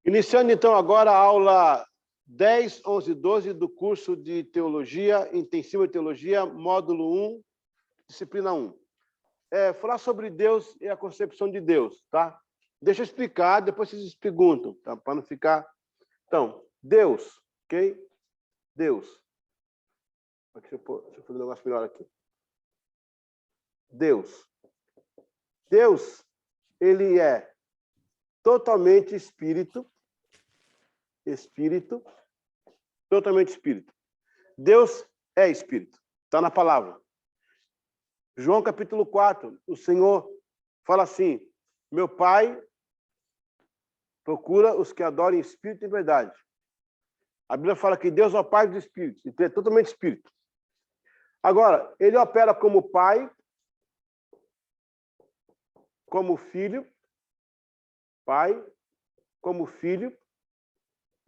Iniciando, então, agora a aula 10, 11 e 12 do curso de Teologia, Intensiva de Teologia, módulo 1, disciplina 1. Falar sobre Deus e a concepção de Deus, tá? Deixa eu explicar, depois vocês perguntam, tá? Para não ficar... Então, Deus, ok? Deus. Deixa eu fazer um negócio melhor aqui. Deus. Deus, ele é totalmente espírito, totalmente espírito. Deus é espírito, está na palavra. João capítulo 4, o Senhor fala assim: meu Pai procura os que adorem espírito e verdade. A Bíblia fala que Deus é o Pai dos espíritos, então é totalmente espírito. Agora, ele opera como Pai, como Filho, Pai, como Filho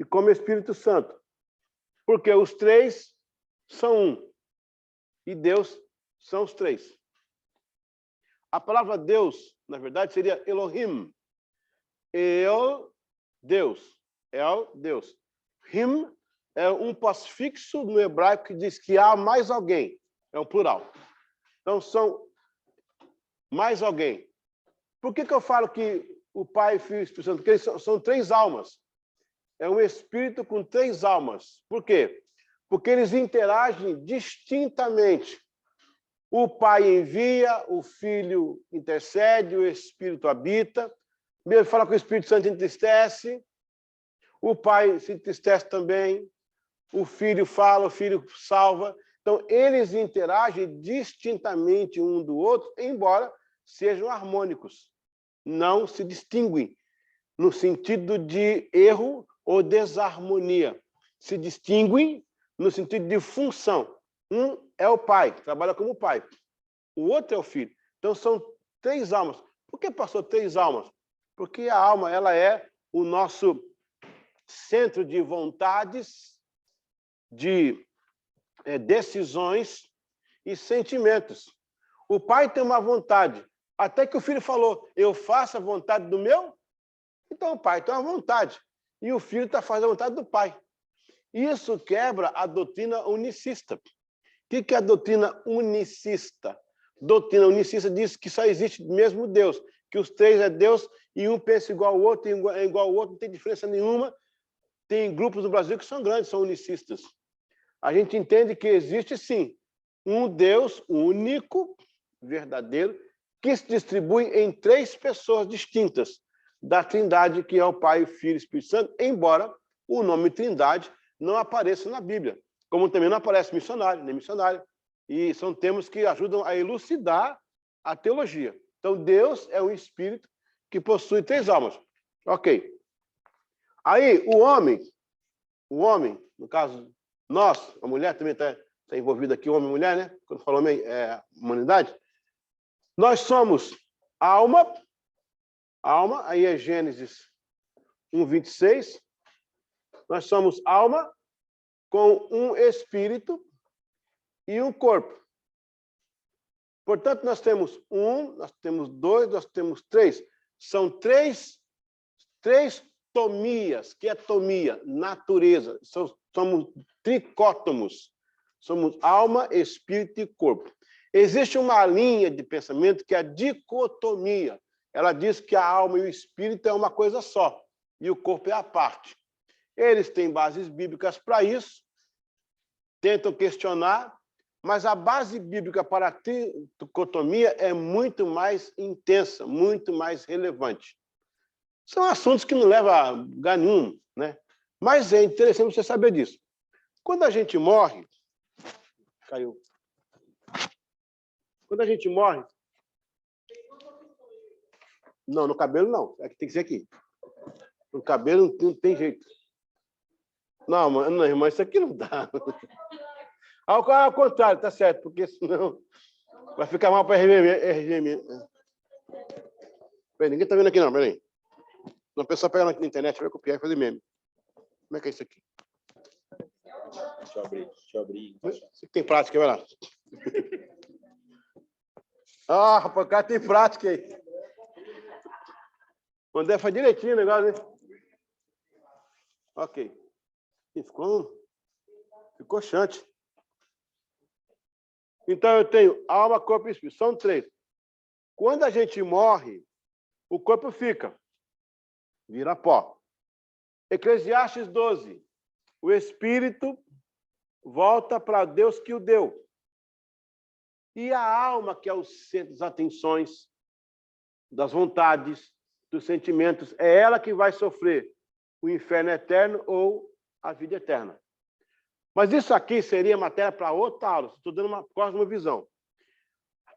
e como Espírito Santo. Porque os três são um. E Deus são os três. A palavra Deus, na verdade, seria Elohim. Deus. Deus. Him é um pós-fixo no hebraico que diz que há mais alguém. É um plural. Então, são mais alguém. Por que eu falo que o Pai, Filho e Espírito Santo? Porque eles são três almas. É um espírito com três almas. Por quê? Porque eles interagem distintamente. O Pai envia, o Filho intercede, o Espírito habita. Ele fala que o Espírito Santo entristece. O Pai se entristece também. O Filho fala, o Filho salva. Então, eles interagem distintamente um do outro, embora sejam harmônicos. Não se distinguem no sentido de erro ou desarmonia. Se distinguem no sentido de função. Um é o Pai, trabalha como Pai. O outro é o Filho. Então, são três almas. Por que, pastor, três almas? Porque a alma ela é o nosso centro de vontades, de decisões e sentimentos. O Pai tem uma vontade. Até que o Filho falou, eu faço a vontade do meu? Então, o Pai tem uma vontade. E o Filho está fazendo a vontade do Pai. Isso quebra a doutrina unicista. O que é a doutrina unicista? Doutrina unicista diz que só existe mesmo Deus, que os três é Deus e um pensa igual ao outro, é igual ao outro, não tem diferença nenhuma. Tem grupos no Brasil que são grandes, são unicistas. A gente entende que existe, sim, um Deus único, verdadeiro, que se distribui em três pessoas distintas da Trindade, que é o Pai, o Filho e o Espírito Santo, embora o nome Trindade não apareça na Bíblia, como também não aparece missionário, nem missionário. E são termos que ajudam a elucidar a teologia. Então, Deus é um espírito que possui três almas. Ok. Aí, o homem, no caso, nós, a mulher também está envolvida aqui, homem e mulher, né? Quando fala homem, é humanidade. Nós somos alma, aí é Gênesis 1:26. Nós somos alma com um espírito e um corpo. Portanto, nós temos um, nós temos dois, nós temos três. São três tomias. Que é tomia? Natureza. Somos tricótomos. Somos alma, espírito e corpo. Existe uma linha de pensamento que é a dicotomia. Ela diz que a alma e o espírito é uma coisa só, e o corpo é a parte. Eles têm bases bíblicas para isso, tentam questionar, mas a base bíblica para a dicotomia é muito mais intensa, muito mais relevante. São assuntos que não levam a lugar nenhum, né? Mas é interessante você saber disso. Quando a gente morre... Caiu. Quando a gente morre... Não, no cabelo não. É que tem que ser aqui. No cabelo não tem jeito. Não, não, irmão, isso aqui não dá. Ao contrário, tá certo, porque senão vai ficar mal para RGM. Peraí, ninguém tá vendo aqui não, peraí. Uma pessoa pega na internet, vai copiar e fazer meme. Como é que é isso aqui? Deixa eu abrir. Você tem prática, vai lá. Ah, rapaz, o cara tem prática aí. O André faz direitinho o negócio, né? Ok. Ficou chante. Então, eu tenho alma, corpo e espírito. São 3. Quando a gente morre, o corpo vira pó. Eclesiastes 12. O espírito volta para Deus que o deu. E a alma, que é o centro das atenções, das vontades, dos sentimentos, é ela que vai sofrer o inferno eterno ou a vida eterna. Mas isso aqui seria matéria para outra aula. Estou dando uma cosmovisão.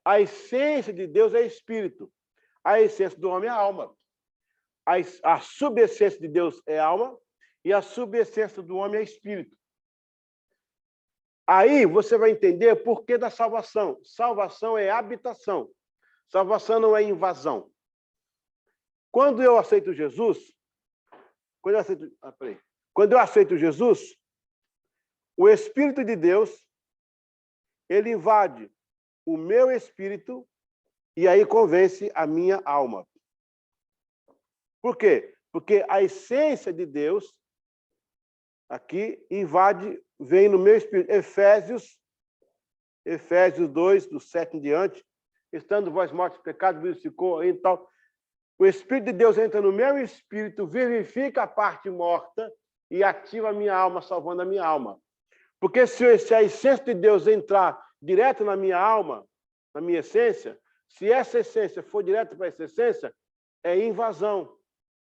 A essência de Deus é espírito. A essência do homem é alma. A subessência de Deus é alma e a subessência do homem é espírito. Aí você vai entender o porquê da salvação. Salvação é habitação. Salvação não é invasão. Quando eu aceito Jesus, quando eu aceito Jesus, o Espírito de Deus, ele invade o meu espírito e aí convence a minha alma. Por quê? Porque a essência de Deus aqui invade, vem no meu espírito. Efésios 2, do 7 em diante, estando vós mortos em pecado, vivificou aí e tal. O Espírito de Deus entra no meu espírito, vivifica a parte morta e ativa a minha alma, salvando a minha alma. Porque se a essência de Deus entrar direto na minha alma, na minha essência, se essa essência for direto para essa essência, é invasão.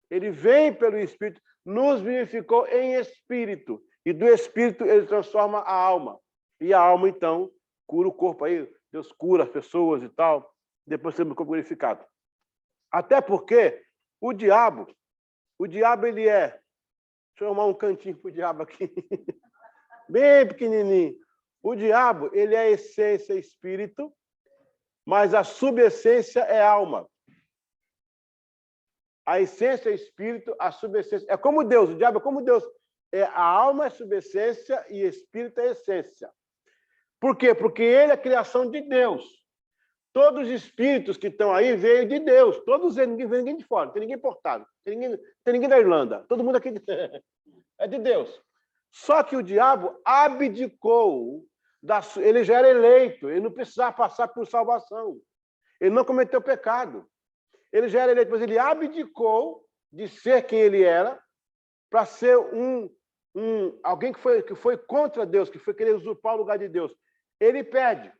Ele vem pelo Espírito, nos vivificou em espírito. E do espírito ele transforma a alma. E a alma, então, cura o corpo aí. Deus cura as pessoas e tal. Depois você ficou glorificado. Até porque o diabo ele é... Deixa eu arrumar um cantinho para o diabo aqui. Bem pequenininho. O diabo, ele é essência espírito, mas a subessência é alma. A essência é espírito, a subessência... É como Deus, o diabo é como Deus. A alma é subessência e espírito é essência. Por quê? Porque ele é a criação de Deus. Todos os espíritos que estão aí veio de Deus. Todos eles, ninguém veio de fora. Não tem ninguém importado. Tem ninguém da Irlanda. Todo mundo aqui é de Deus. Só que o diabo abdicou. Ele já era eleito. Ele não precisava passar por salvação. Ele não cometeu pecado. Ele já era eleito, mas ele abdicou de ser quem ele era para ser alguém que foi contra Deus, que foi querer usurpar o lugar de Deus. Ele perde.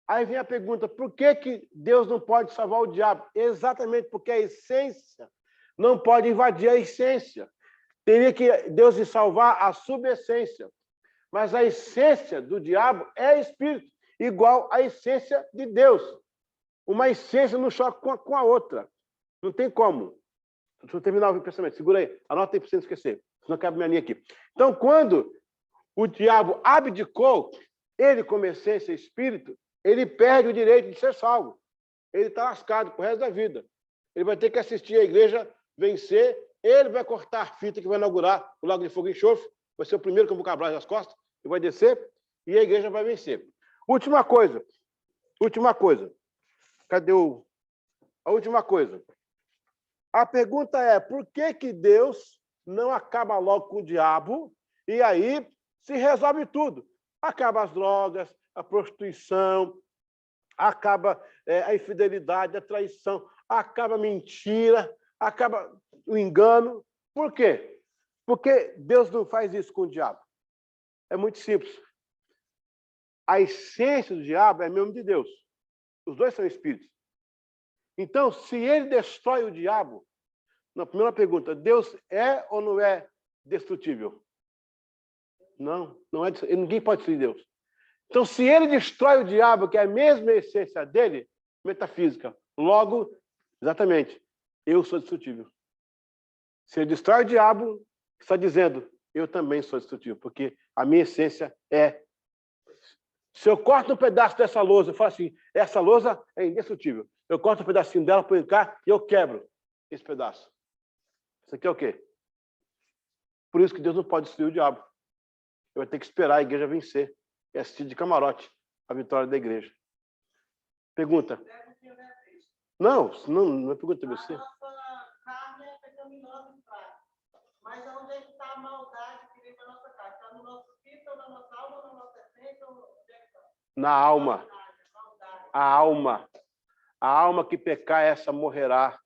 Aí vem a pergunta, por que Deus não pode salvar o diabo? Exatamente porque a essência não pode invadir a essência. Teria que Deus salvar a subessência. Mas a essência do diabo é espírito, igual à essência de Deus. Uma essência não choca com a outra. Não tem como. Deixa eu terminar o pensamento. Segura aí. Anota aí para você não esquecer. Senão cabe minha linha aqui. Então, quando o diabo abdicou, ele, como essência espírito, ele perde o direito de ser salvo. Ele está lascado pro resto da vida. Ele vai ter que assistir a igreja vencer. Ele vai cortar a fita que vai inaugurar o Lago de Fogo e Enxofre. Vai ser o primeiro que eu vou cabrar nas costas. E vai descer. E a igreja vai vencer. Última coisa. Cadê a última coisa? A pergunta é, por que Deus não acaba logo com o diabo e aí se resolve tudo? Acaba as drogas, a prostituição, acaba a infidelidade, a traição, acaba a mentira, acaba o engano. Por quê? Porque Deus não faz isso com o diabo. É muito simples. A essência do diabo é mesmo de Deus. Os dois são espíritos. Então, se ele destrói o diabo, na primeira pergunta, Deus é ou não é destrutível? Não, não é. Ninguém pode ser Deus. Então, se ele destrói o diabo, que é a mesma essência dele, metafísica, logo, exatamente, eu sou destrutível. Se ele destrói o diabo, está dizendo, eu também sou destrutível, porque a minha essência é. Se eu corto um pedaço dessa lousa, eu falo assim, essa lousa é indestrutível. Eu corto um pedacinho dela, ponho cá e eu quebro esse pedaço. Isso aqui é o quê? Por isso que Deus não pode destruir o diabo. Ele vai ter que esperar a igreja vencer e assistir de camarote a vitória da igreja. Pergunta. Não é pergunta para você. Mas onde é que está a maldade que vem para a nossa casa? Está no nosso espírito, ou na nossa alma, ou na nossa essência? Onde é que está? Na alma. A alma. A alma que pecar, essa morrerá.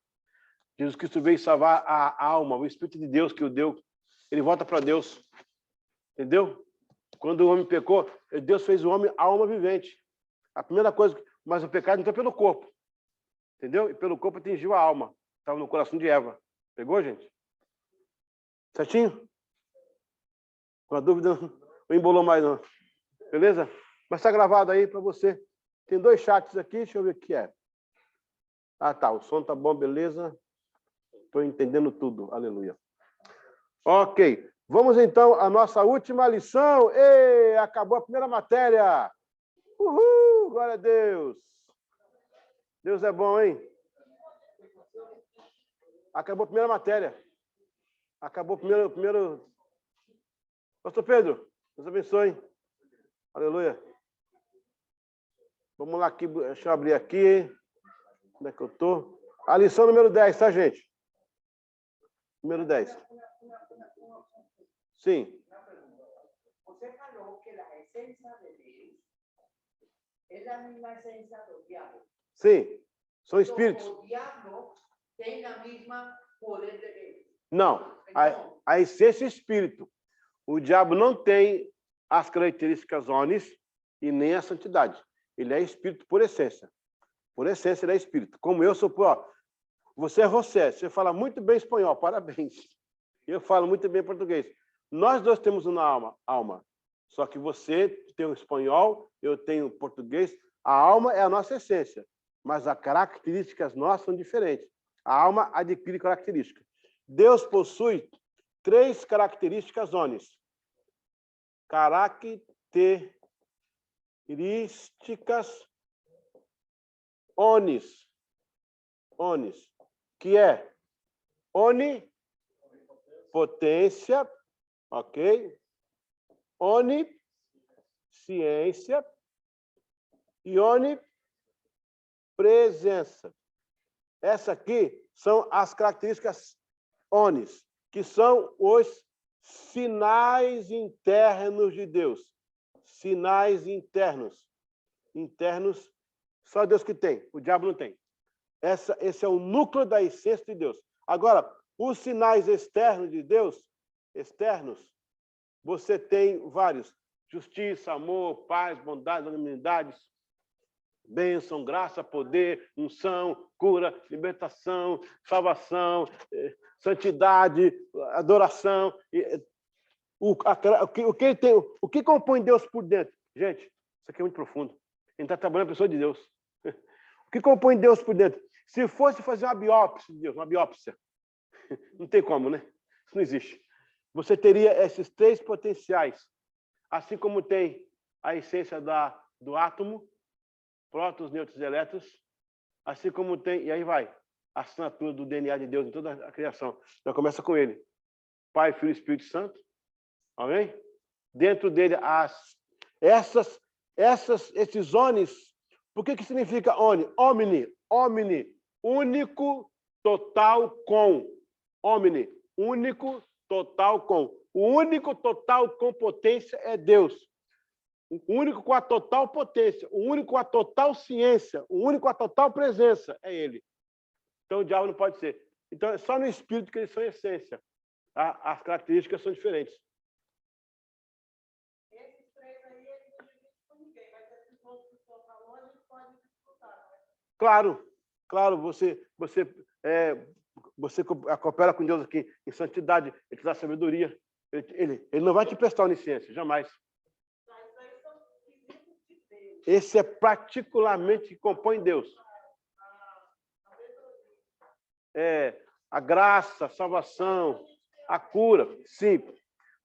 Jesus Cristo veio salvar a alma, o Espírito de Deus que o deu. Ele volta para Deus. Entendeu? Quando o homem pecou, Deus fez o homem alma vivente. A primeira coisa, mas o pecado entrou pelo corpo. Entendeu? E pelo corpo atingiu a alma. Estava no coração de Eva. Pegou, gente? Certinho? Com a dúvida, não embolou mais não. Beleza? Mas está gravado aí para você. Tem 2 chats aqui, deixa eu ver o que é. Ah, tá. O som tá bom, beleza? Estou entendendo tudo. Aleluia. Ok. Vamos então à nossa última lição. Ei, acabou a primeira matéria. Uhul! Glória a Deus. Deus é bom, hein? Acabou a primeira matéria. Acabou o primeiro... Pastor Pedro, Deus abençoe. Aleluia. Vamos lá aqui, deixa eu abrir aqui. Onde é que eu estou? A lição número 10, tá, gente? Número 10. Sim. Você falou que a essência de Deus é a mesma essência do diabo. Sim. São espíritos. O diabo tem a mesma poder de Deus. Não. A essência é espírito. O diabo não tem as características onis e nem a santidade. Ele é espírito por essência. Por essência, ele é espírito. Como eu sou... Ó, você é José, você fala muito bem espanhol, parabéns. Eu falo muito bem português. Nós dois temos uma alma. Só que você tem o espanhol, eu tenho o português. A alma é a nossa essência, mas as características nossas são diferentes. A alma adquire características. Deus possui 3 características onis. Características onis, que é onipotência, ok? Onisciência e onipresença. Essa aqui são as características onis, que são os sinais internos de Deus. Sinais internos. Internos, só Deus que tem, o diabo não tem. Esse é o núcleo da essência de Deus. Agora, os sinais externos de Deus, externos, você tem vários. Justiça, amor, paz, bondade, longanimidade, bênção, graça, poder, unção, cura, libertação, salvação, santidade, adoração. O que compõe Deus por dentro? Gente, isso aqui é muito profundo. A gente está trabalhando a pessoa de Deus. O que compõe Deus por dentro? Se fosse fazer uma biópsia de Deus, uma biópsia, não tem como, né? Isso não existe. Você teria esses 3 potenciais, assim como tem a essência do átomo, prótons, nêutrons e elétrons, assim como tem, e aí vai, a assinatura do DNA de Deus em toda a criação. Já começa com ele. Pai, Filho e Espírito Santo. Amém? Dentro dele, esses onis. Por que significa oni? Omni, único, total, com. Omni, único, total, com. O único, total, com potência é Deus. O único com a total potência, o único com a total ciência, o único com a total presença é Ele. Então, o diabo não pode ser. Então, é só no espírito que eles são essência. As características são diferentes. Esses 3 aí, eles não dividem com ninguém, mas esses outros que estão falando, eles podem disputar, né? Claro. Você coopera com Deus aqui em santidade, Ele te dá sabedoria. Ele não vai te prestar onisciência, jamais. Esse é particularmente que compõe Deus. A graça, a salvação, a cura, sim,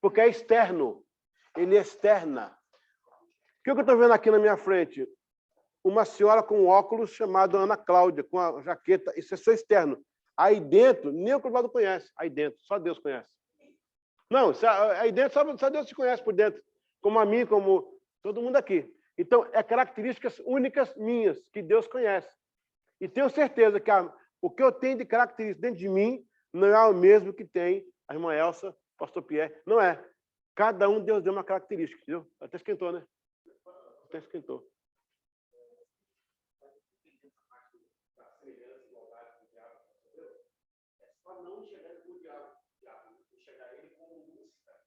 porque é externo. Ele externa. O que eu estou vendo aqui na minha frente? Uma senhora com óculos chamada Ana Cláudia, com a jaqueta. Isso é só externo. Aí dentro, nem o convidado conhece. Aí dentro, só Deus conhece. Não, aí dentro, só Deus te conhece por dentro. Como a mim, como todo mundo aqui. Então, é características únicas minhas, que Deus conhece. E tenho certeza que o que eu tenho de características dentro de mim não é o mesmo que tem a irmã Elsa, o pastor Pierre. Não é. Cada um, Deus deu uma característica, entendeu? Até esquentou, né? Até esquentou. Só não enxergar ele como diabo, enxergar ele como Lúcifer.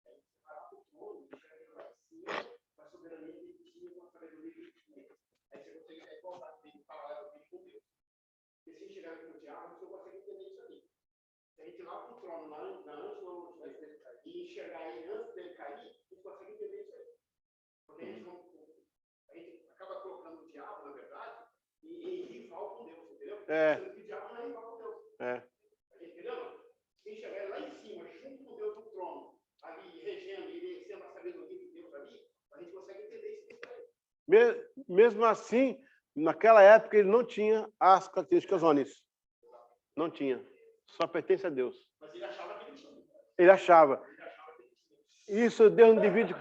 Aí você vai lá para o trono, enxerga ele lá em cima, com a soberania que ele tinha, com a sabedoria que ele tinha. Aí você consegue recordar dele, falar dele com Deus. Porque se enxergar ele como diabo, você consegue entender isso aí. Se a gente ir lá para o trono, na antes do e enxergar ele antes dele cair, a gente consegue entender isso aí. Porque a gente acaba colocando o diabo, na verdade, em rival com Deus, entendeu? Sendo que o diabo não é rival com Deus. Entendeu? Se enxergar lá em cima, junto com Deus no trono, ali regendo, ele sendo a sabedoria de Deus ali, a gente consegue entender isso aí. Mesmo assim, naquela época ele não tinha as características onis. Não tinha. Só pertence a Deus. Mas ele achava que ele tinha. Ele achava. Isso Deus não divide.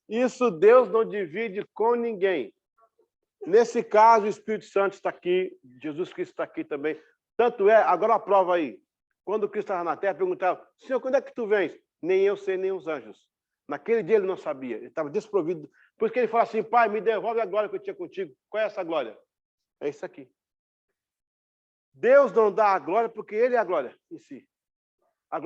Isso Deus não divide com ninguém. Nesse caso, o Espírito Santo está aqui, Jesus Cristo está aqui também. Tanto é, agora a prova aí. Quando Cristo estava na terra, perguntava, Senhor, quando é que tu vens? Nem eu sei, nem os anjos. Naquele dia ele não sabia, ele estava desprovido. Por isso que ele fala assim, Pai, me devolve a glória que eu tinha contigo. Qual é essa glória? É isso aqui. Deus não dá a glória porque ele é a glória em si. A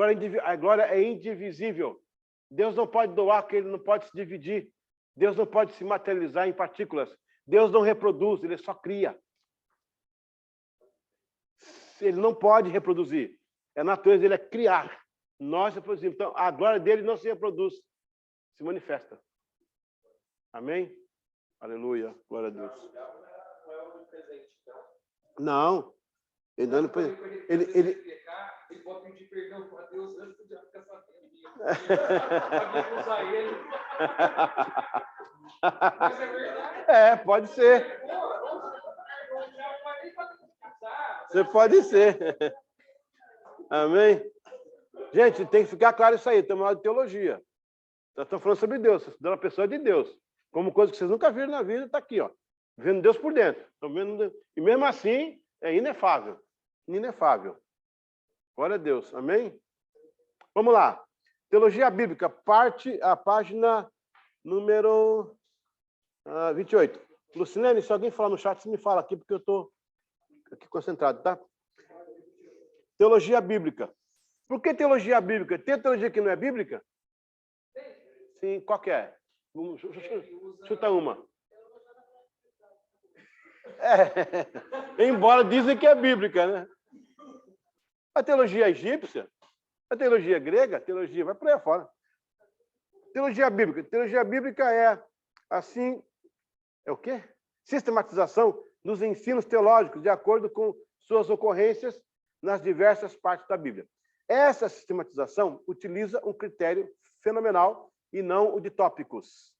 glória é indivisível. Deus não pode doar porque ele não pode se dividir. Deus não pode se materializar em partículas. Deus não reproduz, ele só cria. Ele não pode reproduzir. A natureza dele é criar. Nós reproduzimos. Então, a glória dele não se reproduz, se manifesta. Amém? Aleluia. Glória a Deus. Não. Ele não ele pode pedir perdão para Deus antes do diabo ficar sabendo. Para usar ele. Mas é verdade. Pode ser. Você pode ser. Amém? Gente, tem que ficar claro isso aí. Estamos falando de teologia. Nós estamos falando sobre Deus. Estudando a pessoa de Deus. Como coisa que vocês nunca viram na vida, está aqui, ó. Vendo Deus por dentro. Estão vendo Deus. E mesmo assim, é inefável. Inefável. Glória a Deus. Amém? Vamos lá. Teologia bíblica, a página número 28. Lucilene, se alguém falar no chat, você me fala aqui, porque eu estou aqui concentrado, tá? Teologia bíblica. Por que teologia bíblica? Tem teologia que não é bíblica? Sim, qual que é? Chuta uma. Embora dizem que é bíblica, né? A teologia egípcia, a teologia grega, a teologia vai por aí fora. Teologia bíblica. Teologia bíblica é, assim, é o quê? Sistematização dos ensinos teológicos de acordo com suas ocorrências nas diversas partes da Bíblia. Essa sistematização utiliza um critério fenomenal e não o de tópicos.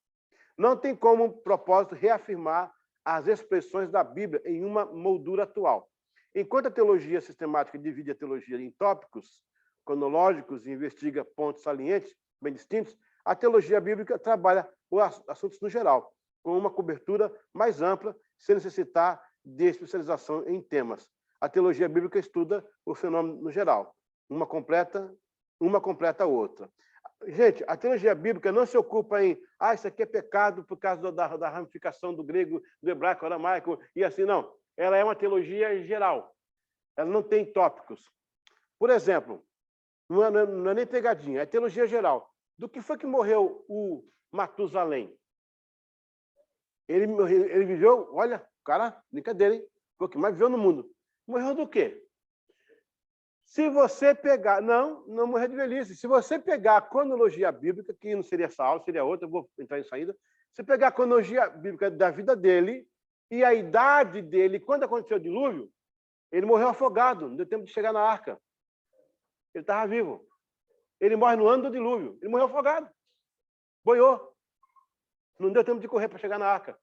Não tem como propósito reafirmar as expressões da Bíblia em uma moldura atual. Enquanto a teologia sistemática divide a teologia em tópicos cronológicos e investiga pontos salientes, bem distintos, a teologia bíblica trabalha os assuntos no geral, com uma cobertura mais ampla, sem necessitar de especialização em temas. A teologia bíblica estuda o fenômeno no geral. Uma completa a outra. Gente, a teologia bíblica não se ocupa em isso aqui é pecado por causa da ramificação do grego, do hebraico, aramaico, e assim, não. Ela é uma teologia geral. Ela não tem tópicos. Por exemplo, não é nem pegadinha, é teologia geral. Do que foi que morreu o Matusalém? Ele viveu, olha, cara, brincadeira, hein? Foi o que mais viveu no mundo. Morreu do quê? Se você pegar... Não morreu de velhice. Se você pegar a cronologia bíblica, que não seria essa aula, seria outra, eu vou entrar em saída. Se pegar a cronologia bíblica da vida dele e a idade dele, quando aconteceu o dilúvio, ele morreu afogado, não deu tempo de chegar na arca. Ele estava vivo. Ele morre no ano do dilúvio. Ele morreu afogado. Boiou. Não deu tempo de correr para chegar na arca.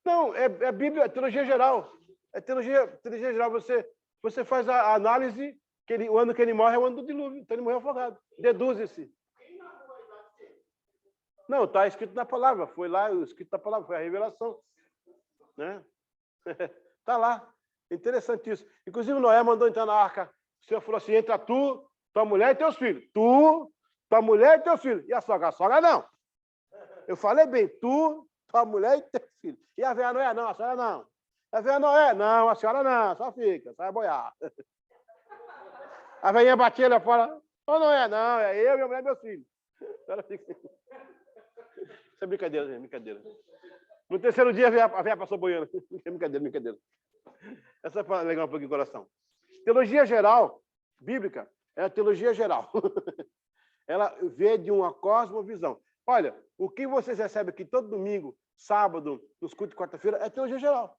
Não, é Bíblia, é teologia geral. É teologia geral. Você faz a análise, o ano que ele morre é o ano do dilúvio. Então ele morreu afogado. Deduz-se. Não, está escrito na palavra. Foi lá, escrito na palavra, foi a revelação. Né? Está lá. Interessante isso. Inclusive, Noé mandou entrar na arca. O Senhor falou assim, entra tu, tua mulher e teus filhos. Tu, tua mulher e teus filhos. E a sogra? A sogra não. Eu falei bem, tu, tua mulher e teus filhos. E a velha Noé? Não, a senhora não. A velha Noé? Não, a senhora não. Só fica, só vai boiar. A velhinha batia lá fora. Ô, Noé? Não, é eu, minha mulher e meus filhos. A senhora fica... Isso é brincadeira, gente, brincadeira. No terceiro dia, a velha passou boiando. Brincadeira, brincadeira. Essa é legal um pouquinho o coração. Teologia geral, bíblica, é a teologia geral. Ela vê de uma cosmovisão. Olha, o que vocês recebem aqui todo domingo, sábado, nos cultos de quarta-feira, é teologia geral.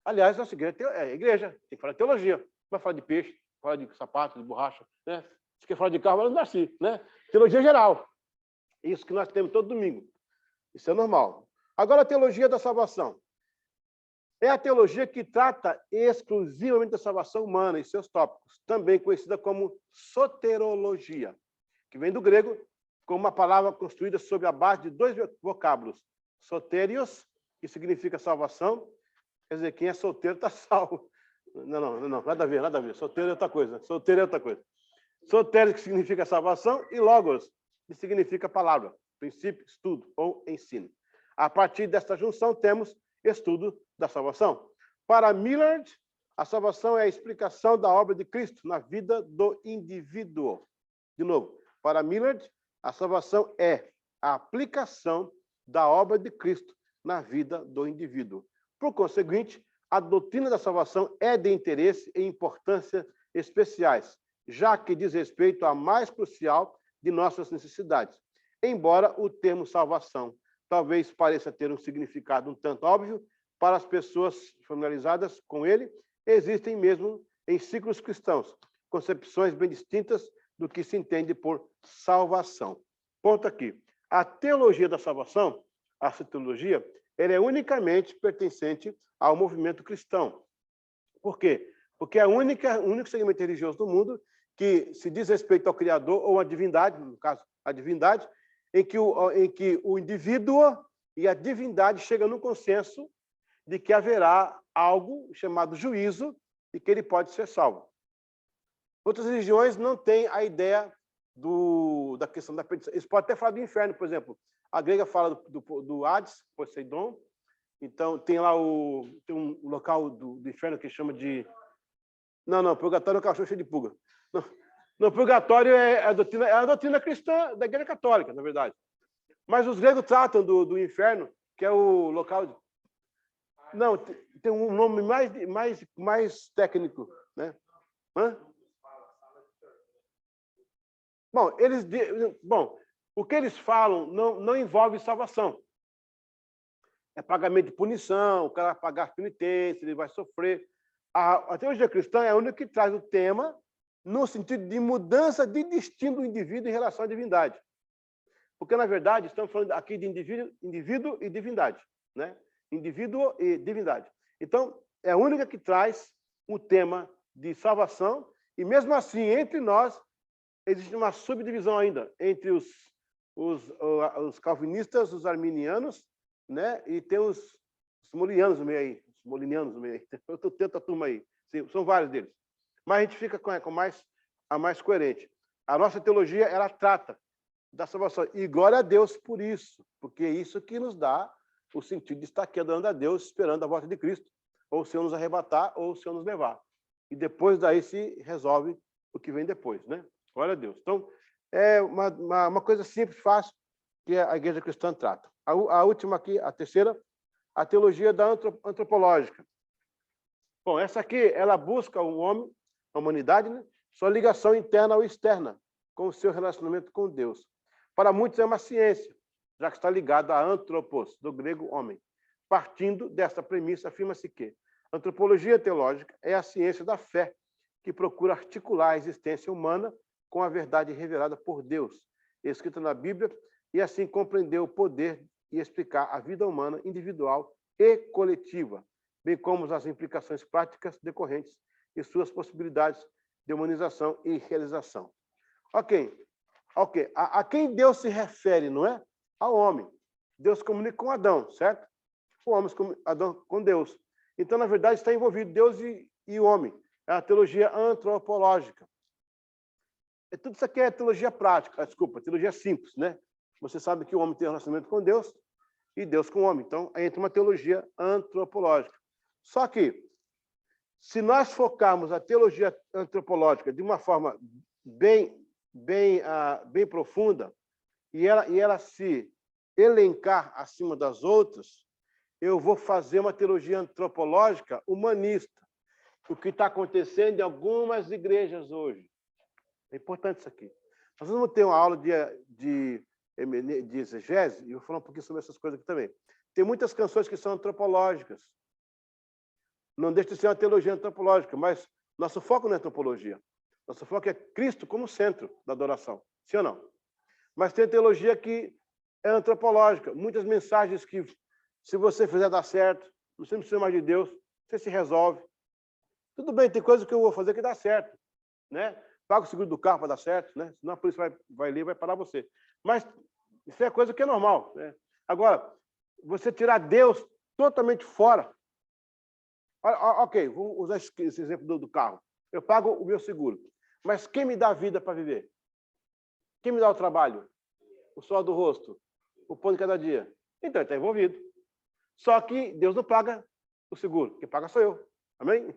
Aliás, nossa igreja é igreja, tem que falar de teologia. Vai falar de peixe, falar de sapato, de borracha, né? Se quer falar de carro, mas não nasci, né? Teologia geral. Isso que nós temos todo domingo. Isso é normal. Agora, a teologia da salvação. É a teologia que trata exclusivamente da salvação humana e seus tópicos, também conhecida como soterologia, que vem do grego como uma palavra construída sobre a base de dois vocábulos. Soterios, que significa salvação, quer dizer, quem é solteiro está salvo. Não, nada a ver, nada a ver. Solteiro é outra coisa. Solteiro é outra coisa. Soterios, que significa salvação, e logos, que significa palavra, princípio, estudo ou ensino. A partir desta junção, temos estudo da salvação. Para Millard, a salvação é a explicação da obra de Cristo na vida do indivíduo. De novo, para Millard, a salvação é a aplicação da obra de Cristo na vida do indivíduo. Por conseguinte, a doutrina da salvação é de interesse e importância especiais, já que diz respeito à mais crucial de nossas necessidades. Embora o termo salvação talvez pareça ter um significado um tanto óbvio, para as pessoas familiarizadas com ele, existem mesmo em ciclos cristãos concepções bem distintas do que se entende por salvação. Ponto aqui. A teologia da salvação, a teologia, ela é unicamente pertencente ao movimento cristão. Por quê? Porque é o único segmento religioso do mundo que se diz respeito ao Criador ou à divindade, no caso, a divindade, em que o indivíduo e a divindade chegam no consenso de que haverá algo chamado juízo e que ele pode ser salvo. Outras religiões não têm a ideia da questão da perdição. Eles podem até falar do inferno, por exemplo. A grega fala do Hades, Poseidon. Então, tem lá tem um local do inferno que chama de... Não, purgatório é um cachorro cheio de pulga. Não, purgatório é a doutrina cristã da Igreja Católica, na verdade. Mas os gregos tratam do inferno, que é o local... Não, tem um nome mais técnico, né? Hã? Bom, o que eles falam não envolve salvação. É pagamento de punição, o cara vai pagar penitência, ele vai sofrer. A teologia cristã é a única que traz o tema no sentido de mudança de destino do indivíduo em relação à divindade. Porque, na verdade, estamos falando aqui de indivíduo e divindade, né? Indivíduo e divindade. Então, é a única que traz o tema de salvação, e mesmo assim, entre nós, existe uma subdivisão ainda entre os calvinistas, os arminianos, né? E tem os molianos no meio aí, os molinianos no meio aí. Eu estou tendo a turma aí. Sim, são vários deles. Mas a gente fica com a mais coerente. A nossa teologia, ela trata da salvação. E glória a Deus por isso, porque é isso que nos dá o sentido de estar aqui adorando a Deus, esperando a volta de Cristo, ou o Senhor nos arrebatar, ou o Senhor nos levar. E depois daí se resolve o que vem depois, né? Glória a Deus. Então, é uma coisa simples, fácil, que a igreja cristã trata. A última aqui, a terceira, a teologia da antropológica. Bom, essa aqui, ela busca o homem, a humanidade, né? Sua ligação interna ou externa com o seu relacionamento com Deus. Para muitos é uma ciência, já que está ligado a antropos, do grego homem. Partindo desta premissa, afirma-se que a antropologia teológica é a ciência da fé, que procura articular a existência humana com a verdade revelada por Deus, escrita na Bíblia, e assim compreender o poder e explicar a vida humana individual e coletiva, bem como as implicações práticas decorrentes e suas possibilidades de humanização e realização. Ok. A quem Deus se refere, não é? ao homem. Deus comunica com Adão, certo? O homem Adão com Deus. Então, na verdade, está envolvido Deus e o homem. É a teologia antropológica. Tudo isso aqui é teologia prática, desculpa, teologia simples, né? Você sabe que o homem tem um relacionamento com Deus e Deus com o homem. Então, entra uma teologia antropológica. Só que, se nós focarmos a teologia antropológica de uma forma bem profunda, e ela se elencar acima das outras, eu vou fazer uma teologia antropológica humanista. O que está acontecendo em algumas igrejas hoje. É importante isso aqui. Nós vamos ter uma aula de exegese, e eu vou falar um pouquinho sobre essas coisas aqui também. Tem muitas canções que são antropológicas. Não deixa de ser uma teologia antropológica, mas nosso foco não é antropologia. Nosso foco é Cristo como centro da adoração. Sim ou não? Mas tem teologia que é antropológica. Muitas mensagens que, se você fizer dar certo, você não precisa mais de Deus, você se resolve. Tudo bem, tem coisa que eu vou fazer que dá certo, né? Paga o seguro do carro para dar certo, né? Senão a polícia vai ler e vai parar você. Mas isso é coisa que é normal, né? Agora, você tirar Deus totalmente fora. Ok, vou usar esse exemplo do carro. Eu pago o meu seguro. Mas quem me dá a vida para viver? Quem me dá o trabalho? O sol do rosto? O pão de cada dia? Então, ele está envolvido. Só que Deus não paga o seguro. Quem paga sou eu. Amém?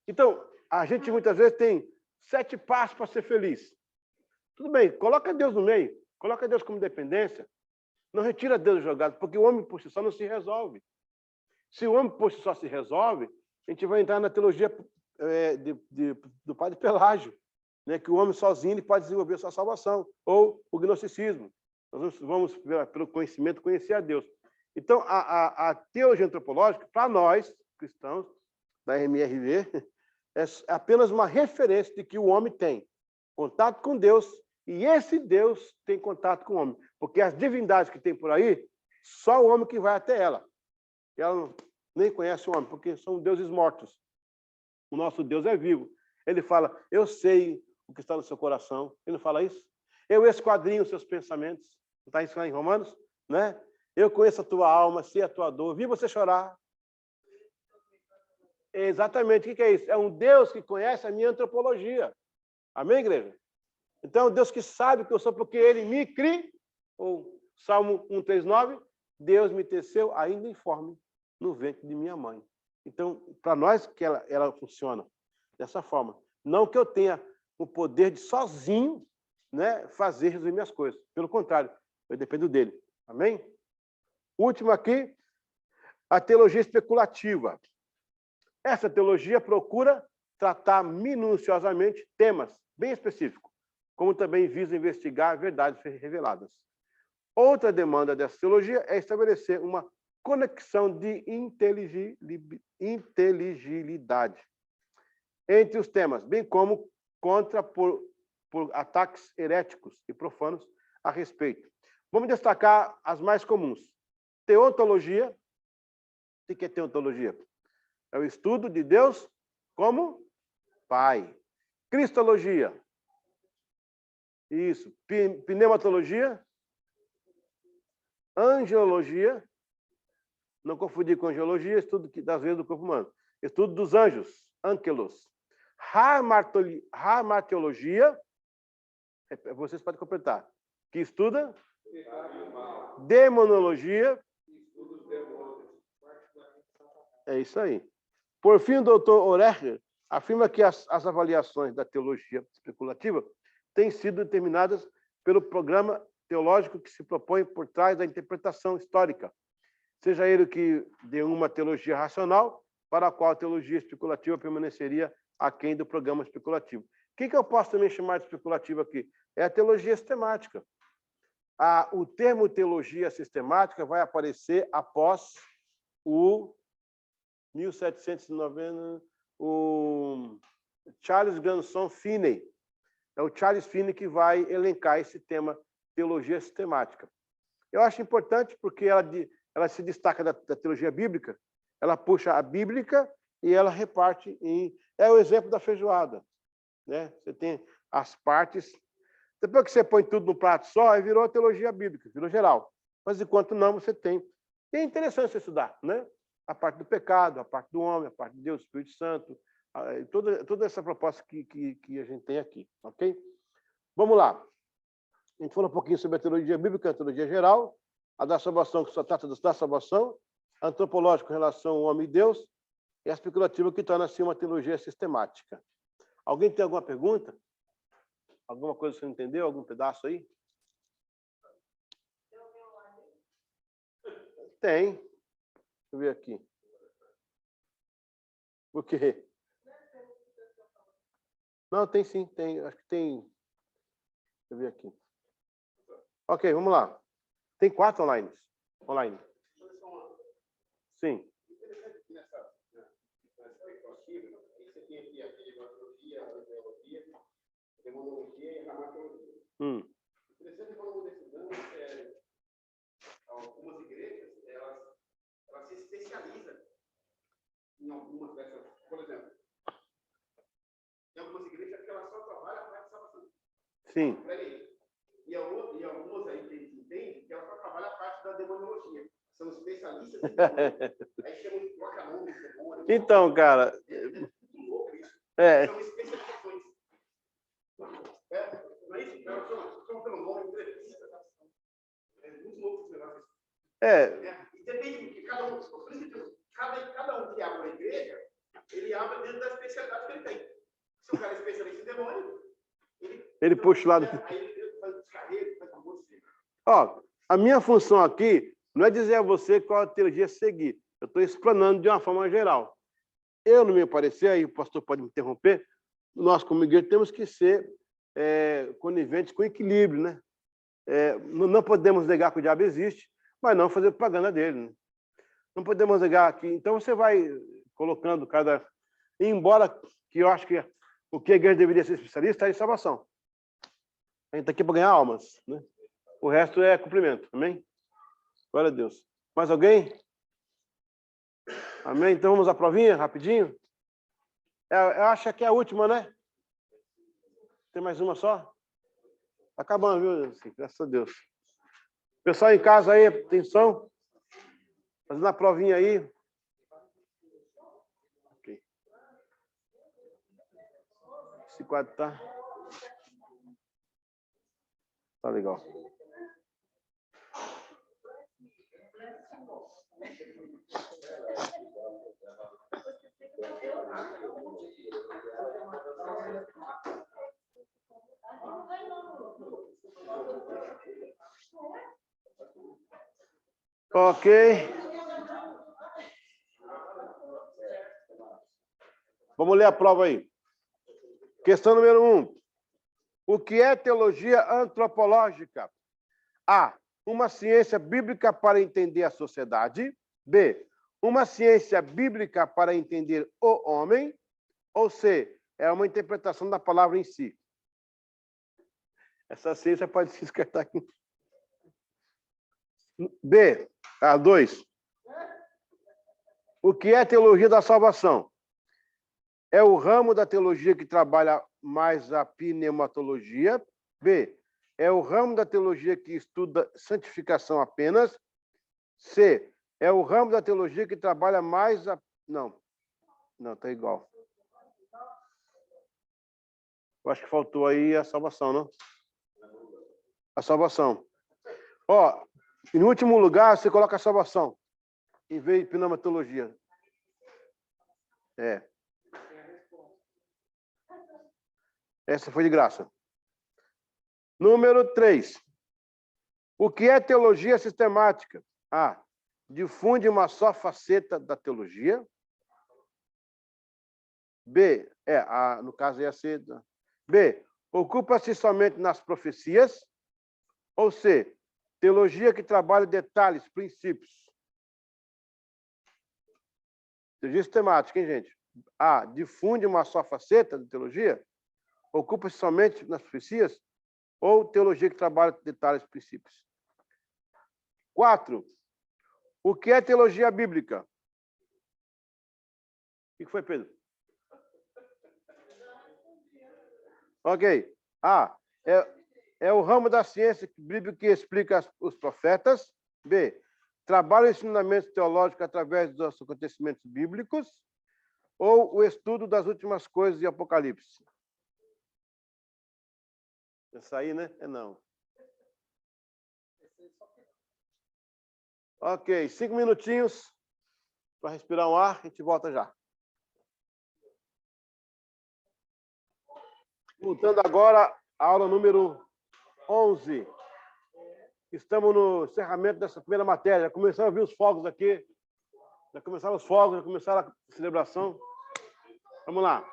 Então, a gente muitas vezes tem 7 passos para ser feliz. Tudo bem, coloca Deus no meio. Coloca Deus como dependência. Não retira Deus do jogado, porque o homem por si só não se resolve. Se o homem por si só se resolve, a gente vai entrar na teologia do padre Pelágio, né? Que o homem sozinho ele pode desenvolver a sua salvação, ou o gnosticismo. Nós vamos, pelo conhecimento, conhecer a Deus. Então, a teologia antropológica, para nós, cristãos, da MRV, é apenas uma referência de que o homem tem contato com Deus, e esse Deus tem contato com o homem. Porque as divindades que tem por aí, só o homem que vai até ela. E ela nem conhece o homem, porque são deuses mortos. O nosso Deus é vivo. Ele fala, eu sei o que está no seu coração. Ele não fala isso? Eu esquadrinho os seus pensamentos. Não está isso lá em Romanos? Né? Eu conheço a tua alma, sei a tua dor. Vi você chorar. Exatamente. O que é isso? É um Deus que conhece a minha antropologia. Amém, igreja? Então, é um Deus que sabe que eu sou porque ele me cria. Ou Salmo 139, Deus me teceu ainda informe no ventre de minha mãe. Então, para nós que ela funciona dessa forma. Não que eu tenha o poder de sozinho, né, fazer resolver as coisas. Pelo contrário, eu dependo dele. Amém? Último aqui, a teologia especulativa. Essa teologia procura tratar minuciosamente temas bem específicos, como também visa investigar verdades reveladas. Outra demanda dessa teologia é estabelecer uma conexão de inteligibilidade entre os temas, bem como contra por ataques heréticos e profanos a respeito. Vamos destacar as mais comuns. Teontologia. O que é teontologia? É o estudo de Deus como Pai. Cristologia. Isso. Pneumatologia. Angelologia. Não confundir com angelologia, estudo das vezes do corpo humano. Estudo dos anjos, ângelos. Ramartiologia, vocês podem completar, que estuda demonologia. É isso aí. Por fim, o doutor Orecher afirma que as avaliações da teologia especulativa têm sido determinadas pelo programa teológico que se propõe por trás da interpretação histórica, seja ele que dê uma teologia racional, para a qual a teologia especulativa permaneceria aquém do programa especulativo. O que eu posso também chamar de especulativo aqui? É a teologia sistemática. O termo teologia sistemática vai aparecer após o 1790, o Charles Granson Finney. É o Charles Finney que vai elencar esse tema teologia sistemática. Eu acho importante porque ela se destaca da teologia bíblica, ela puxa a bíblica e ela reparte em... É o exemplo da feijoada, né? Você tem as partes Depois que você põe tudo no prato só, aí virou teologia bíblica, virou geral. Mas enquanto não, você tem. E é interessante você estudar, né? A parte do pecado, a parte do homem, a parte de Deus, o Espírito Santo, toda essa proposta que a gente tem aqui, ok? Vamos lá. A gente falou um pouquinho sobre a teologia bíblica, a teologia geral, a da salvação, que só trata da salvação, a antropológica em relação ao homem e Deus, e a especulativa, que torna assim uma teologia sistemática. Alguém tem alguma pergunta? Alguma coisa que você não entendeu? Algum pedaço aí? Tem. Deixa eu ver aqui. O quê? Não, tem sim, tem. Acho que tem. Deixa eu ver aqui. Ok, vamos lá. Tem 4 online. Sim. Interessante quando estudamos, algumas igrejas, elas se especializam em algumas dessas, por exemplo, em algumas igrejas que elas só trabalham a parte de salvação. Sim. E algumas aí que a gente entende que elas só trabalham a parte da demonologia. São especialistas em demônio. Aí chamam de troca-nome, demônio. Então, cara. Muito louco isso. É. São especializações. Não é isso? São pelo nome, entrevista. É muito louco esse negócio. E depende de cada um. Por isso que cada um que abre uma igreja, ele abre dentro da especialidade que ele tem. Se o cara é especialista em demônio, ele puxa o lado. Aí ele faz descarrego, faz um monte de. Ó, a minha função aqui não é dizer a você qual a teologia seguir. Eu estou explanando de uma forma geral. Eu, no meu parecer, aí o pastor pode me interromper, nós, como igreja, temos que ser coniventes com equilíbrio, né? Não podemos negar que o diabo existe, mas não fazer propaganda dele, né? Não podemos negar que... Então, você vai colocando cada... Embora que eu acho que o que a igreja deveria ser especialista é em salvação. A gente está aqui para ganhar almas, né? O resto é cumprimento, amém? Glória a Deus. Mais alguém? Amém? Então vamos à provinha, rapidinho? Eu acho que é a última, né? Tem mais uma só? Tá acabando, viu? Assim, graças a Deus. Pessoal em casa aí, atenção. Fazendo a provinha aí. Ok. Esse quadro tá legal. Ok. Vamos ler a prova aí. Questão número 1. O que é teologia antropológica? A. Uma ciência bíblica para entender a sociedade. B. Uma ciência bíblica para entender o homem. Ou C. É uma interpretação da palavra em si. Essa ciência pode se descartar aqui. B. 2. O que é teologia da salvação? É o ramo da teologia que trabalha mais a pneumatologia. B. É o ramo da teologia que estuda santificação apenas. C. É o ramo da teologia que trabalha mais a... Não, tá igual. Eu acho que faltou aí a salvação, não? A salvação. Ó, em último lugar, você coloca a salvação, em vez de pneumatologia. Essa foi de graça. Número 3. O que é teologia sistemática? A. Difunde uma só faceta da teologia. B. No caso é a C. B. Ocupa-se somente nas profecias. Ou C. Teologia que trabalha detalhes, princípios. Teologia sistemática, hein, gente? A. Difunde uma só faceta da teologia. Ocupa-se somente nas profecias. Ou teologia que trabalha detalhes, princípios. 4. O que é teologia bíblica? O que foi, Pedro? Ok. A. é o ramo da ciência bíblica que explica os profetas. B, trabalha o ensinamento teológico através dos acontecimentos bíblicos. Ou o estudo das últimas coisas de Apocalipse. Essa aí, né? É não. Ok, 5 minutinhos para respirar um ar, a gente volta já. Voltando agora à aula número 11. Estamos no encerramento dessa primeira matéria. Já começaram a vir os fogos aqui. Já começaram os fogos, já começaram a celebração. Vamos lá.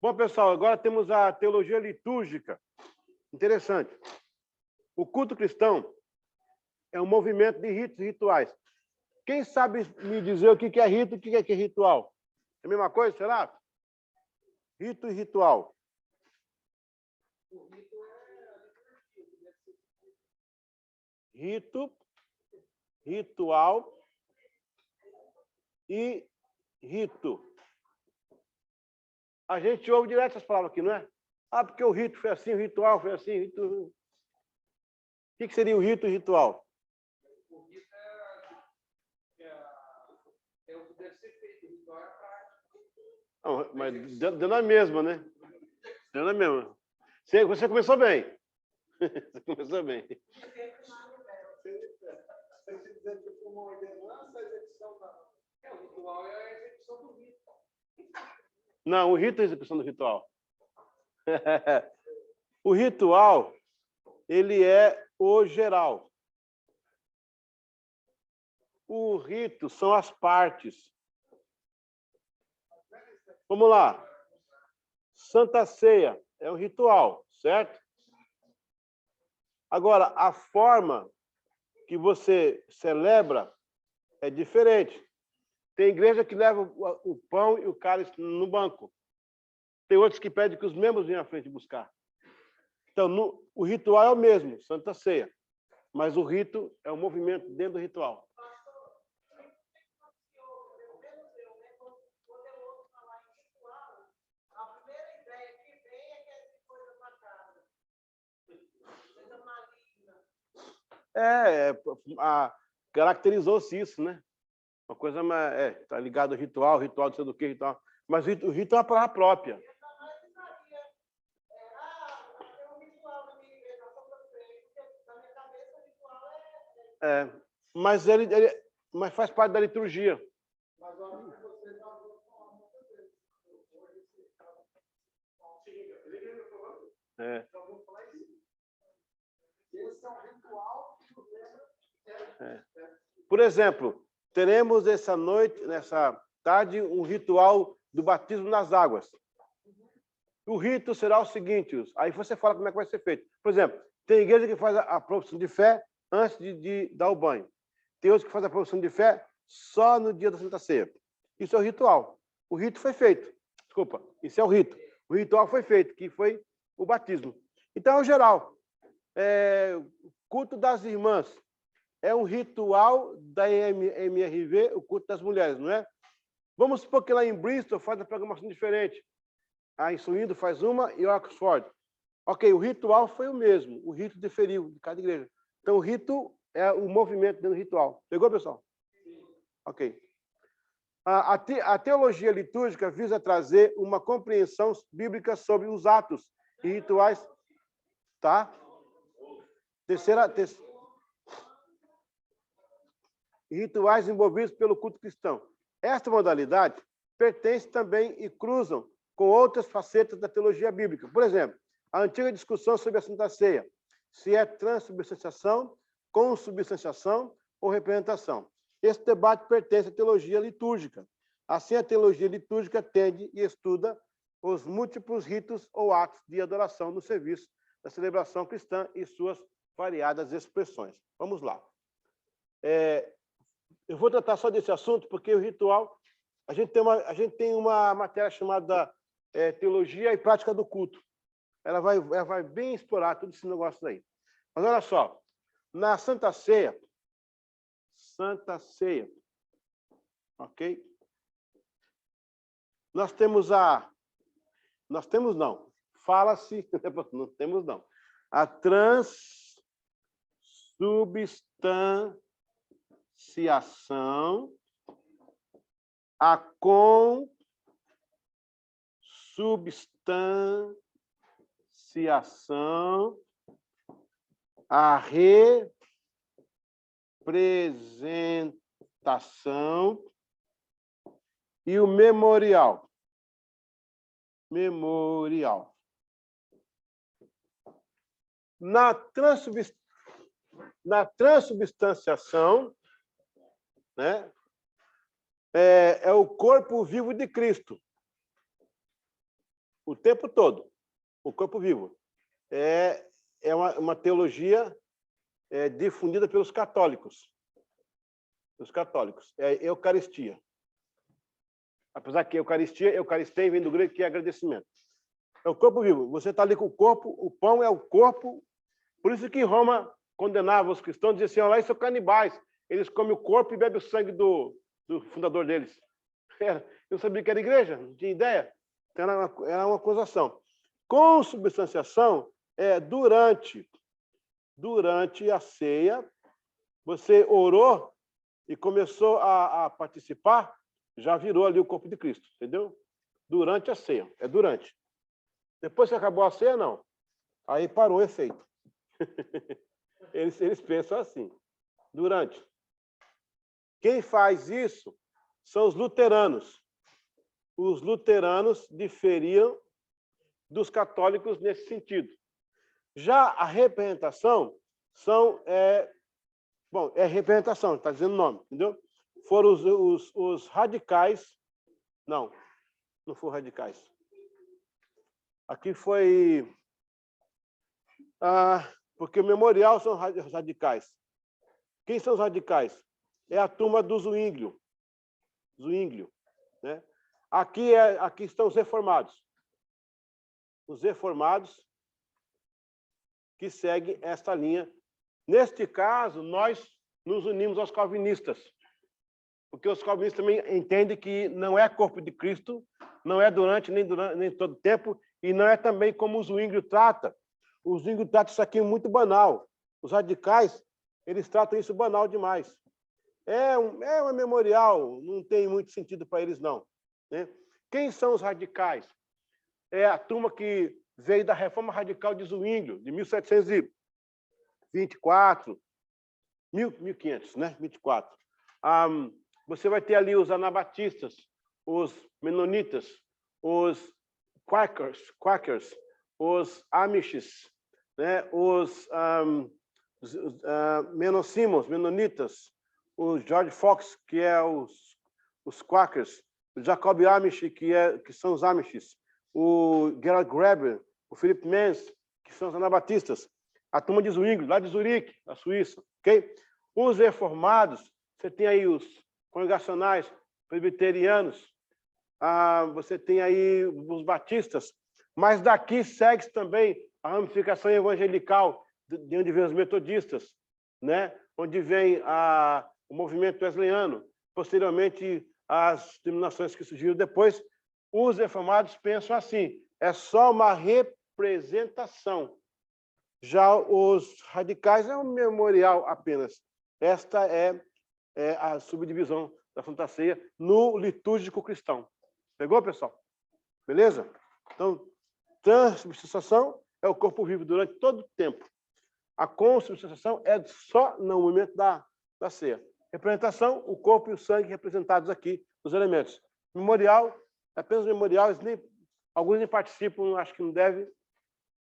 Bom, pessoal, agora temos a teologia litúrgica. Interessante. O culto cristão é um movimento de ritos e rituais. Quem sabe me dizer o que é rito e o que é ritual? É a mesma coisa, será? Rito e ritual. Rito, ritual e rito. A gente ouve direto essas palavras aqui, não é? Ah, porque o rito foi assim, o ritual foi assim. O que seria o rito e o ritual? O rito é o que deve ser feito, o ritual é a prática. Não, mas deu na mesma, né? Deu na mesma. Você começou bem. Você começou bem. Você dizer que uma ordenança, a execução da... o ritual é a execução do rito. Não, o rito é a execução do ritual. O ritual, ele é o geral. O rito são as partes. Vamos lá. Santa Ceia é um ritual, certo? Agora, a forma que você celebra é diferente. Tem igreja que leva o pão e o cálice no banco. Tem outros que pedem que os membros venham à frente buscar. Então, o ritual é o mesmo, Santa Ceia. Mas o rito é um movimento dentro do ritual. Caracterizou-se isso, né? Uma coisa tá ligado ao ritual de sei do que, ritual. Mas o rito é uma palavra própria. Mas mas faz parte da liturgia. Por exemplo, teremos nessa tarde, um ritual do batismo nas águas. O rito será o seguinte, aí você fala como é que vai ser feito. Por exemplo, tem igreja que faz a profissão de fé antes de dar o banho. Tem outros que fazem a profissão de fé só no dia da Santa Ceia. Isso é o ritual. O rito foi feito. Desculpa, isso é o rito. O ritual foi feito, que foi o batismo. Então, é o geral. Culto das irmãs. É um ritual da MRV, o culto das mulheres, não é? Vamos supor que lá em Bristol faz a programação diferente. A Insuindo faz uma e Oxford. Ok, o ritual foi o mesmo. O rito diferiu de cada igreja. Então, o rito é o movimento dentro do ritual. Pegou, pessoal? Sim. Ok. A teologia litúrgica visa trazer uma compreensão bíblica sobre os atos e rituais. Tá? Rituais envolvidos pelo culto cristão. Esta modalidade pertence também e cruzam com outras facetas da teologia bíblica. Por exemplo, a antiga discussão sobre a Santa Ceia, se é transubstanciação, consubstanciação ou representação. Esse debate pertence à teologia litúrgica. Assim, a teologia litúrgica atende e estuda os múltiplos ritos ou atos de adoração no serviço da celebração cristã e suas variadas expressões. Vamos lá. Eu vou tratar só desse assunto, porque o ritual... A gente tem uma matéria chamada Teologia e Prática do Culto. Ela vai bem explorar tudo esse negócio aí. Mas olha só, na Santa Ceia, ok? fala-se, não temos não, a transubstanciação, a consubstanciação, a representação e o memorial. Memorial. Na transubstanciação, né, é o corpo vivo de Cristo. O tempo todo. O corpo vivo. É uma teologia difundida pelos católicos. Os católicos. É Eucaristia. Apesar que Eucaristia vem do grego, que é agradecimento. É o corpo vivo. Você está ali com o corpo, o pão é o corpo. Por isso que Roma condenava os cristãos, dizia assim, olha lá, eles são canibais. Eles comem o corpo e bebem o sangue do fundador deles. Eu sabia que era igreja, não tinha ideia. Então, era uma acusação. Consubstanciação é durante a ceia, você orou e começou a participar, já virou ali o corpo de Cristo, entendeu? Durante a ceia, é durante. Depois que acabou a ceia, não. Aí parou o efeito. Eles pensam assim, durante. Quem faz isso são os luteranos. Os luteranos diferiam dos católicos nesse sentido. Já a representação é representação, está dizendo o nome, entendeu? Foram os radicais. Não foram radicais. Aqui foi... porque o memorial são os radicais. Quem são os radicais? É a turma do Zwinglio. Né? Aqui estão os reformados. Os reformados que seguem esta linha. Neste caso, nós nos unimos aos calvinistas, porque os calvinistas também entendem que não é corpo de Cristo, não é durante nem todo tempo, e não é também como o Zwinglio trata. O Zwinglio trata isso aqui muito banal. Os radicais, eles tratam isso banal demais. É um memorial, não tem muito sentido para eles, não. Né? Quem são os radicais? É a turma que veio da Reforma Radical de Zwinglio, de 1724, 1500, né? 24. Você vai ter ali os anabatistas, os menonitas, os quakers, os amishes, né? os menonitas, o George Fox, que é os quakers, o Jacob Amish, que são os amishes, o Gerald Graeber, o Philip Mans, que são os anabatistas, a turma de Zwinglio, lá de Zurique, na Suíça, ok? Os reformados, você tem aí os congregacionais, presbiterianos, você tem aí os batistas, mas daqui segue também a ramificação evangelical, de onde vem os metodistas, né? Onde vem o movimento wesleyano, posteriormente as denominações que surgiram depois. Os reformados pensam assim, é só uma representação. Já os radicais é um memorial apenas. Esta é a subdivisão da Santa Ceia no litúrgico cristão. Pegou, pessoal? Beleza? Então, transubstanciação é o corpo vivo durante todo o tempo. A consubstanciação é só no momento da ceia. Representação, o corpo e o sangue representados aqui nos elementos. Memorial, apenas memorial, alguns nem participam, acho que não deve.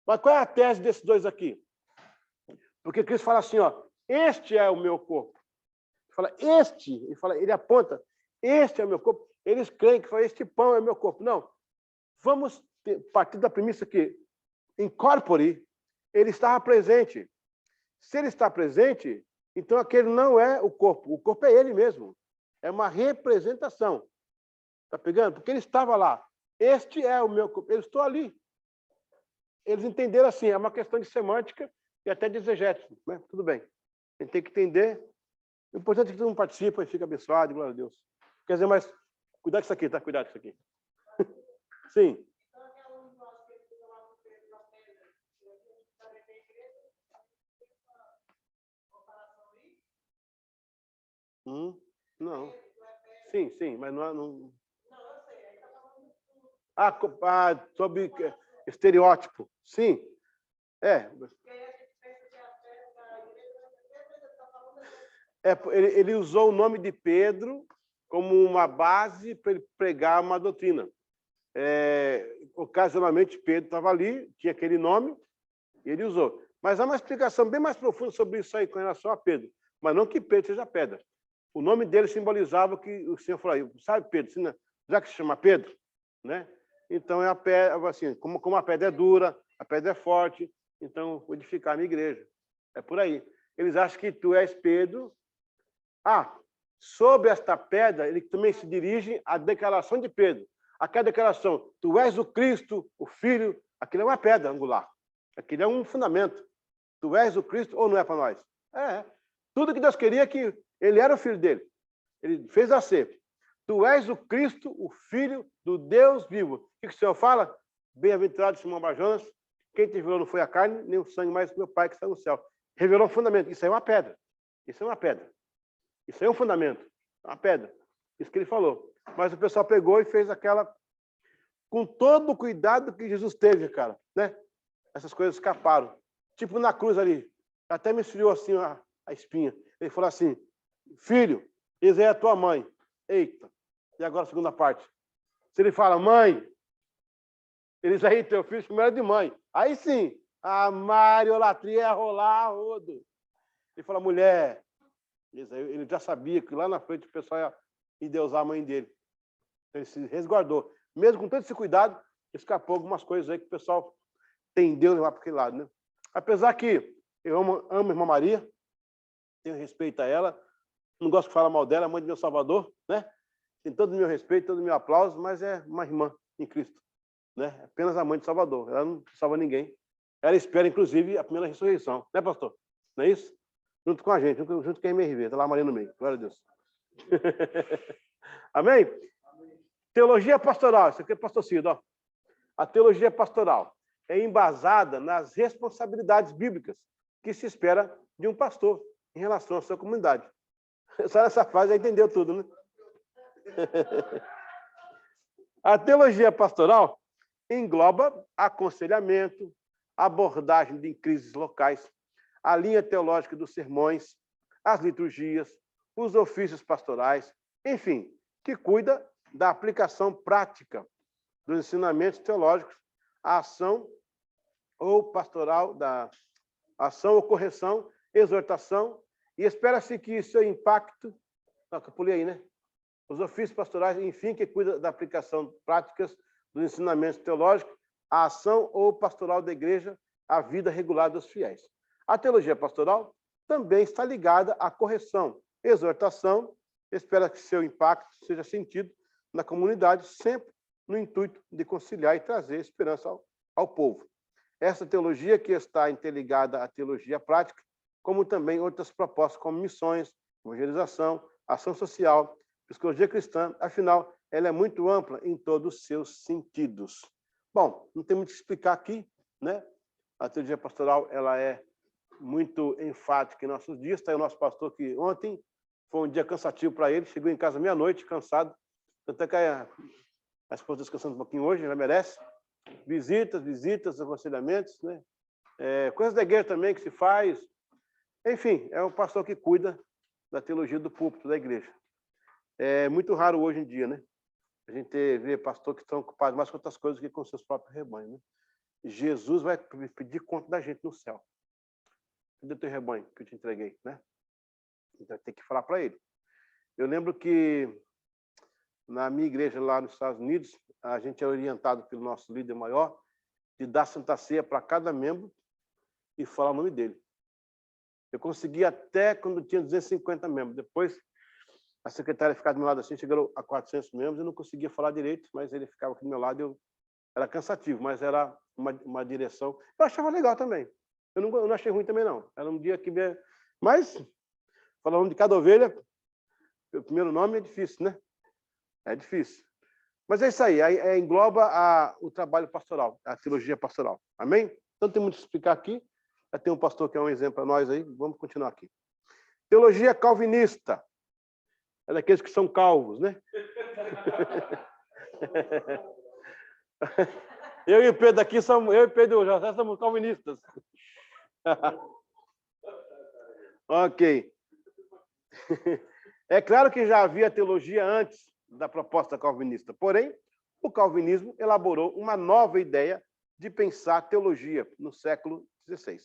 Mas qual é a tese desses dois aqui? Porque Cristo fala assim, ó, este é o meu corpo. Ele fala, ele aponta, este é o meu corpo. Eles creem que este pão é o meu corpo. Não. Vamos partir da premissa que, incorpore, ele estava presente. Se ele está presente, então aquele não é o corpo é ele mesmo. É uma representação. Está pegando? Porque ele estava lá. Este é o meu corpo. Eu estou ali. Eles entenderam assim, é uma questão de semântica e até de exegética, né? Tudo bem. A gente tem que entender. O importante é que todo mundo participa e fica abençoado, glória a Deus. Quer dizer, mas cuidado com isso aqui, tá? Cuidado com isso aqui. Sim. Não. Sim, mas não. Não, eu sei, aí está falando Sobre estereótipo. Sim. que aí a gente pensa que a fé da igreja vai ser, mas ele está falando assim. Ele usou o nome de Pedro como uma base para ele pregar uma doutrina. Ocasionalmente, Pedro estava ali, tinha aquele nome, e ele usou. Mas há uma explicação bem mais profunda sobre isso aí com relação a Pedro. Mas não que Pedro seja pedra. O nome dele simbolizava que o Senhor falou, sabe Pedro, já que se chama Pedro, né? Então, é a pedra, assim, como a pedra é dura, a pedra é forte, então vou edificar a minha igreja. É por aí. Eles acham que tu és Pedro. Sobre esta pedra, ele também se dirige à declaração de Pedro. Aquela declaração, tu és o Cristo, o Filho, aquilo é uma pedra angular. Aquilo é um fundamento. Tu és o Cristo ou não é para nós? Tudo que Deus queria que ele era o filho dele. Ele fez ser. Tu és o Cristo, o Filho do Deus vivo. O que o Senhor fala? Bem-aventurado Simão Barjonas, quem te revelou não foi a carne, nem o sangue, mas meu Pai que está no céu. Revelou um fundamento. Isso aí é uma pedra. Isso é uma pedra. Isso aí é um fundamento. É uma pedra. Isso que ele falou. Mas o pessoal pegou e fez aquela... Com todo o cuidado que Jesus teve, cara. Né? Essas coisas escaparam. Tipo na cruz ali. Até me esfriou assim a espinha. Ele falou assim, filho, Isaías é a tua mãe. Eita. E agora a segunda parte. Se ele fala, mãe, Isaías teu filho, primeiro de mãe. Aí sim, a mariolatria ia rolar a rodo. Ele fala, mulher. Ele já sabia que lá na frente o pessoal ia endeusar a mãe dele. Ele se resguardou. Mesmo com todo esse cuidado, escapou algumas coisas aí que o pessoal tendeu a levar para aquele lado, né? Apesar que eu amo a irmã Maria, tenho respeito a ela, não gosto de falar mal dela, é mãe de meu Salvador, né? Tem todo o meu respeito, todo o meu aplauso, mas é uma irmã em Cristo, né? Apenas a mãe de Salvador, ela não salva ninguém. Ela espera, inclusive, a primeira ressurreição, né, pastor? Não é isso? Junto com a gente, junto com a MRV, está lá a Maria no meio, glória a Deus. Amém? Teologia pastoral, isso aqui é pastor Cido, ó. A teologia pastoral é embasada nas responsabilidades bíblicas que se espera de um pastor em relação à sua comunidade. Só nessa frase já entendeu tudo, né? A teologia pastoral engloba aconselhamento, abordagem de crises locais, a linha teológica dos sermões, as liturgias, os ofícios pastorais, enfim, que cuida da aplicação prática dos ensinamentos teológicos, a ação ou pastoral, da ação ou correção, exortação, e espera-se que seu impacto... Não, que eu pulei aí, né? Os ofícios pastorais, enfim, que cuida da aplicação práticas dos ensinamentos teológicos, a ação ou pastoral da igreja, a vida regular dos fiéis. A teologia pastoral também está ligada à correção, exortação, espera que seu impacto seja sentido na comunidade, sempre no intuito de conciliar e trazer esperança ao povo. Essa teologia que está interligada à teologia prática, como também outras propostas como missões, evangelização, ação social, psicologia cristã, afinal, ela é muito ampla em todos os seus sentidos. Bom, não tem muito o que explicar aqui, né? A teologia pastoral, ela é muito enfática em nossos dias. Está aí o nosso pastor que ontem foi um dia cansativo para ele, chegou em casa meia-noite, cansado, tanto é que a esposa descansando um pouquinho hoje, ela merece. Visitas, aconselhamentos, né? Coisas da igreja também que se faz. Enfim, é o pastor que cuida da teologia do púlpito da igreja. É muito raro hoje em dia, né? A gente vê pastor que estão ocupados mais com outras coisas que com seus próprios rebanhos, né? Jesus vai pedir conta da gente no céu. Cadê o teu rebanho que eu te entreguei, né? Então tem que falar para ele. Eu lembro que na minha igreja lá nos Estados Unidos, a gente é orientado pelo nosso líder maior de dar Santa Ceia para cada membro e falar o nome dele. Eu consegui até quando tinha 250 membros. Depois, a secretária ficava do meu lado assim, chegou a 400 membros, eu não conseguia falar direito, mas ele ficava aqui do meu lado. Era cansativo, mas era uma direção. Eu achava legal também. Eu não achei ruim também, não. Era um dia que... Mas, falando de cada ovelha, o primeiro nome é difícil, né? É difícil. Mas é isso aí, engloba o trabalho pastoral, a teologia pastoral. Amém? Então, tem muito a explicar aqui. Já tem um pastor que é um exemplo para nós aí. Vamos continuar aqui. Teologia calvinista. É daqueles que são calvos, né? Eu e o Pedro aqui somos, eu e o Pedro José somos calvinistas. Ok. É claro que já havia teologia antes da proposta calvinista, porém, o calvinismo elaborou uma nova ideia de pensar teologia no século XVI.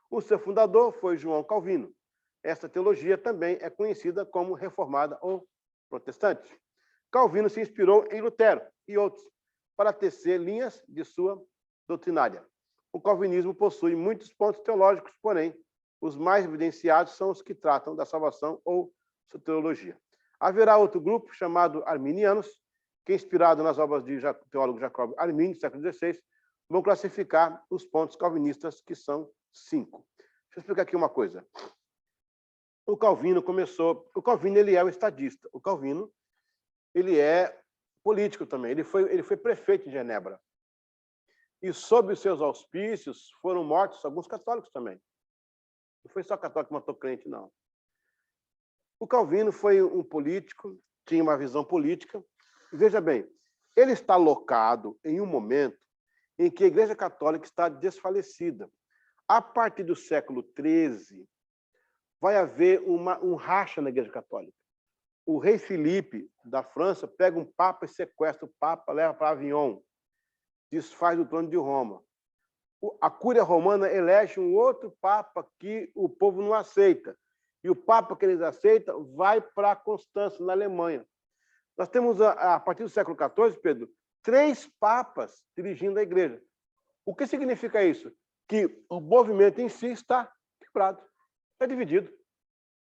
O seu fundador foi João Calvino. Esta teologia também é conhecida como reformada ou protestante. Calvino se inspirou em Lutero e outros para tecer linhas de sua doutrinária. O calvinismo possui muitos pontos teológicos, porém, os mais evidenciados são os que tratam da salvação ou soteriologia. Haverá outro grupo chamado arminianos, que, inspirado nas obras do teólogo Jacob Armínio, século XVI, vão classificar os pontos calvinistas, que são 5. Deixa eu explicar aqui uma coisa. O Calvino ele é um estadista. O Calvino, ele é político também. Ele foi prefeito de Genebra. E sob os seus auspícios foram mortos alguns católicos também. Não foi só católico que matou crente, não. O Calvino foi um político, tinha uma visão política. Veja bem, ele está locado em um momento em que a Igreja Católica está desfalecida. A partir do século XIII, vai haver um racha na Igreja Católica. O rei Filipe, da França, pega um papa e sequestra o papa, leva para Avignon, desfaz o trono de Roma. A Cúria Romana elege um outro papa que o povo não aceita. E o papa que eles aceitam vai para Constança, na Alemanha. Nós temos, a partir do século XIV, Pedro, 3 papas dirigindo a igreja. O que significa isso? Que o movimento em si está quebrado, está dividido.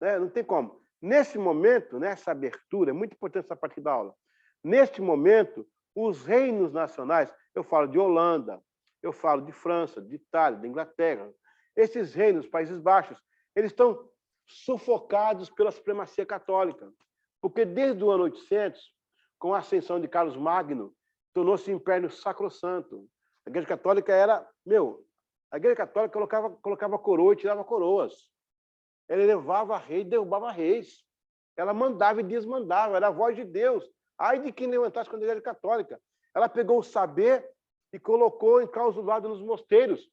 Né? Não tem como. Nesse momento, nessa abertura, é muito importante essa parte da aula, neste momento, os reinos nacionais, eu falo de Holanda, eu falo de França, de Itália, de Inglaterra, esses reinos, Países Baixos, eles estão sufocados pela supremacia católica. Porque desde o ano 800, com a ascensão de Carlos Magno, tornou-se império sacrossanto. A Igreja Católica era... a Igreja Católica colocava coroa e tirava coroas. Ela elevava rei e derrubava reis. Ela mandava e desmandava, era a voz de Deus. Ai de quem levantasse contra a Igreja Católica. Ela pegou o saber e colocou enclausulado nos mosteiros.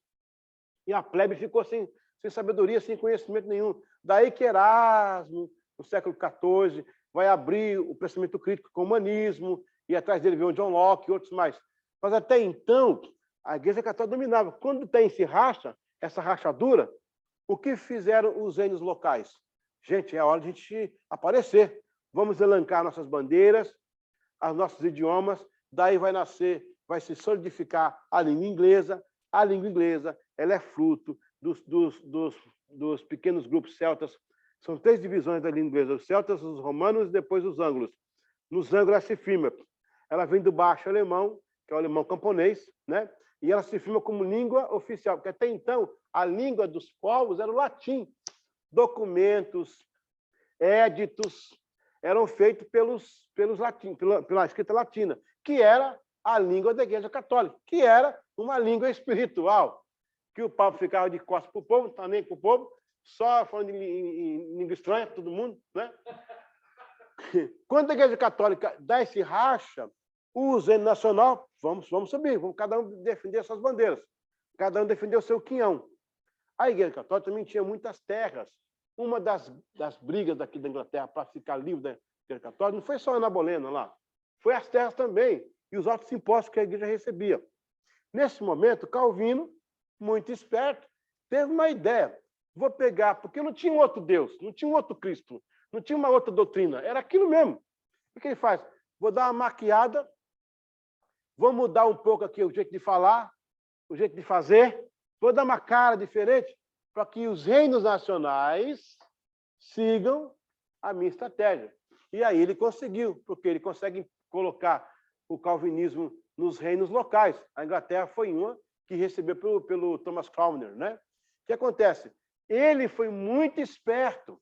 E a plebe ficou sem sabedoria, sem conhecimento nenhum. Daí que Erasmo, no século XIV, vai abrir o pensamento crítico com o humanismo, e atrás dele veio o John Locke e outros mais. Mas até então, a Igreja Católica dominava. Quando tem esse racha, essa rachadura, o que fizeram os reinos locais? Gente, é hora de a gente aparecer. Vamos elencar nossas bandeiras, os nossos idiomas, daí vai nascer, vai se solidificar a língua inglesa. A língua inglesa, ela é fruto dos pequenos grupos celtas. São 3 divisões da língua inglesa: os celtas, os romanos e depois os ângulos. Nos ângulos ela se firma. Ela vem do baixo alemão, que é o alemão camponês, né? E ela se firma como língua oficial, porque até então a língua dos povos era o latim. Documentos, éditos eram feitos pelos latinos, pela escrita latina, que era a língua da Igreja Católica, que era uma língua espiritual, que o Papa ficava de costas para o povo, não está nem para o povo, só falando em língua estranha, todo mundo, né? Quando a Igreja Católica dá esse racha, o Zeno Nacional, vamos subir, vamos cada um defender suas bandeiras, cada um defender o seu quinhão. A Igreja Católica também tinha muitas terras. Uma das brigas daqui da Inglaterra para ficar livre da Igreja Católica não foi só a Ana Bolena lá, foi as terras também, e os altos impostos que a Igreja recebia. Nesse momento, Calvino, muito esperto, teve uma ideia. Vou pegar, porque não tinha um outro Deus, não tinha um outro Cristo, não tinha uma outra doutrina, era aquilo mesmo. O que ele faz? Vou dar uma maquiada, vou mudar um pouco aqui o jeito de falar, o jeito de fazer, vou dar uma cara diferente para que os reinos nacionais sigam a minha estratégia. E aí ele conseguiu, porque ele consegue colocar o calvinismo nos reinos locais. A Inglaterra foi uma que recebeu pelo Thomas Cranmer, né? O que acontece? Ele foi muito esperto.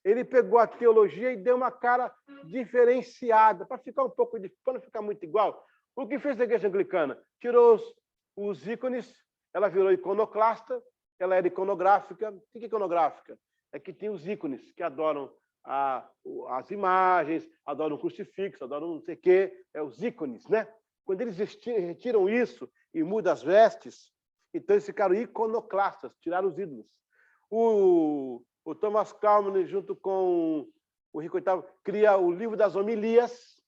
Ele pegou a teologia e deu uma cara diferenciada, para ficar um pouco, para não ficar muito igual. O que fez a Igreja Anglicana? Tirou os ícones, ela virou iconoclasta, ela era iconográfica. O que é iconográfica? É que tem os ícones que adoram as imagens, adoram o crucifixo, adoram não sei o quê, os ícones, né? Quando eles retiram isso e mudam as vestes, então eles ficaram iconoclastas, tiraram os ídolos. O Thomas Calvin, junto com o Henrique VIII, cria o livro das homilias,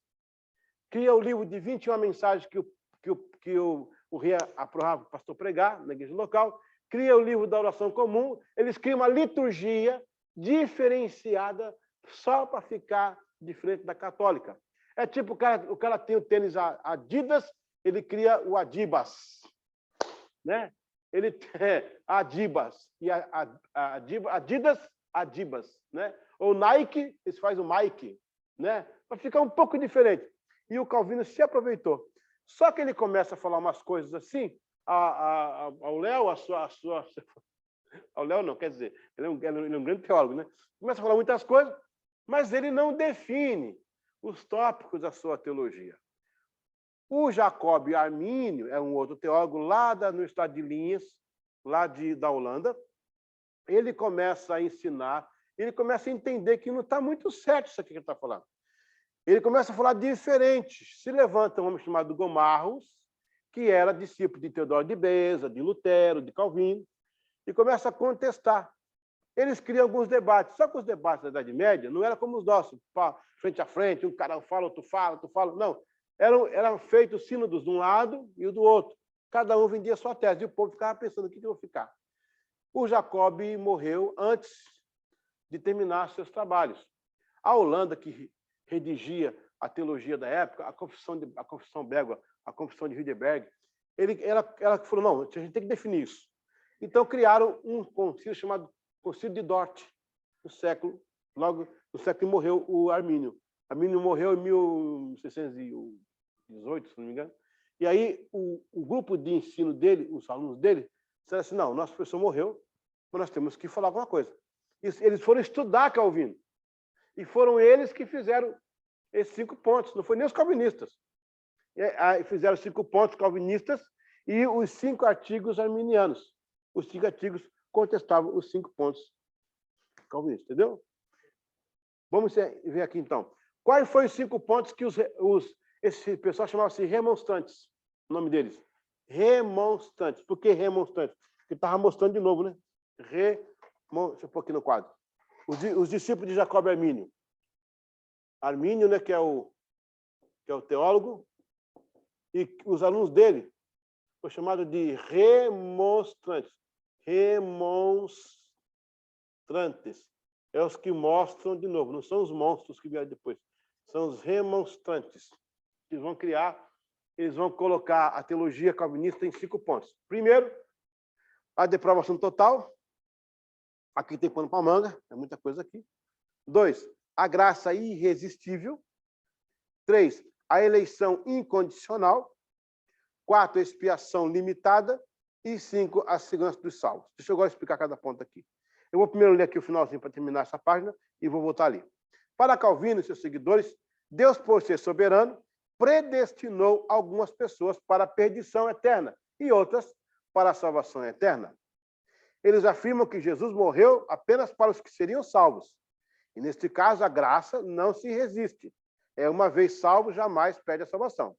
cria o livro de 21 mensagens que o rei aprovava para o pastor pregar na igreja local, cria o livro da oração comum, eles criam uma liturgia diferenciada só para ficar diferente da católica. É tipo o cara tem o tênis Adidas, ele cria o Adibas, né? Ele tem Adibas e Adidas, né? Ou Nike, eles fazem o Mike, né? Para ficar um pouco diferente. E o Calvino se aproveitou. Só que ele começa a falar umas coisas assim, ao Léo, ao Léo não, quer dizer, ele é um grande teólogo, né? Começa a falar muitas coisas, mas ele não define os tópicos da sua teologia. O Jacob Armínio é um outro teólogo lá no estado de Linhas, lá da Holanda. Ele começa a ensinar, ele começa a entender que não está muito certo isso aqui que ele está falando. Ele começa a falar diferente. Se levanta um homem chamado Gomarros, que era discípulo de Teodoro de Beza, de Lutero, de Calvino, e começa a contestar. Eles criam alguns debates, só que os debates da Idade Média não eram como os nossos, frente a frente, um cara fala, outro fala. Não, eram feitos sínodos de um lado e o do outro. Cada um vendia sua tese, e o povo ficava pensando o que eu vou ficar. O Jacob morreu antes de terminar seus trabalhos. A Holanda, que redigia a teologia da época, a confissão belga, a confissão de Wittenberg, ela falou, não, a gente tem que definir isso. Então, criaram um concílio chamado Concílio de Dort, logo no século que morreu o Armínio. Armínio morreu em 1618, se não me engano. E aí, o grupo de ensino dele, os alunos dele, disseram assim, não, nosso professor morreu, mas nós temos que falar alguma coisa. Eles foram estudar Calvino. E foram eles que fizeram esses 5 pontos, não foi nem os calvinistas. Fizeram 5 pontos calvinistas e os 5 artigos arminianos. Os 5 artigos contestavam os 5 pontos calvinistas, entendeu? Vamos ver aqui, então. Quais foram os 5 pontos que esse pessoal chamava-se remonstrantes, o nome deles? Remonstrantes. Por que remonstrantes? Porque estava mostrando de novo, né? Deixa eu pôr aqui no quadro. Os discípulos de Jacob Armínio. Armínio, né, que é o teólogo, e os alunos dele foi chamado de remonstrantes. Remonstrantes. É os que mostram de novo, não são os monstros que vieram depois. São os remonstrantes. Eles vão colocar a teologia calvinista em 5 pontos. Primeiro, a depravação total. Aqui tem pano para manga, é muita coisa aqui. 2, a graça irresistível. 3, a eleição incondicional. 4, a expiação limitada. E 5, a segurança dos salvos. Deixa eu agora explicar cada ponto aqui. Eu vou primeiro ler aqui o finalzinho para terminar essa página e vou voltar ali. Para Calvino e seus seguidores, Deus, por ser soberano, predestinou algumas pessoas para a perdição eterna e outras para a salvação eterna. Eles afirmam que Jesus morreu apenas para os que seriam salvos. E, neste caso, a graça não se resiste. Uma vez salvo, jamais perde a salvação.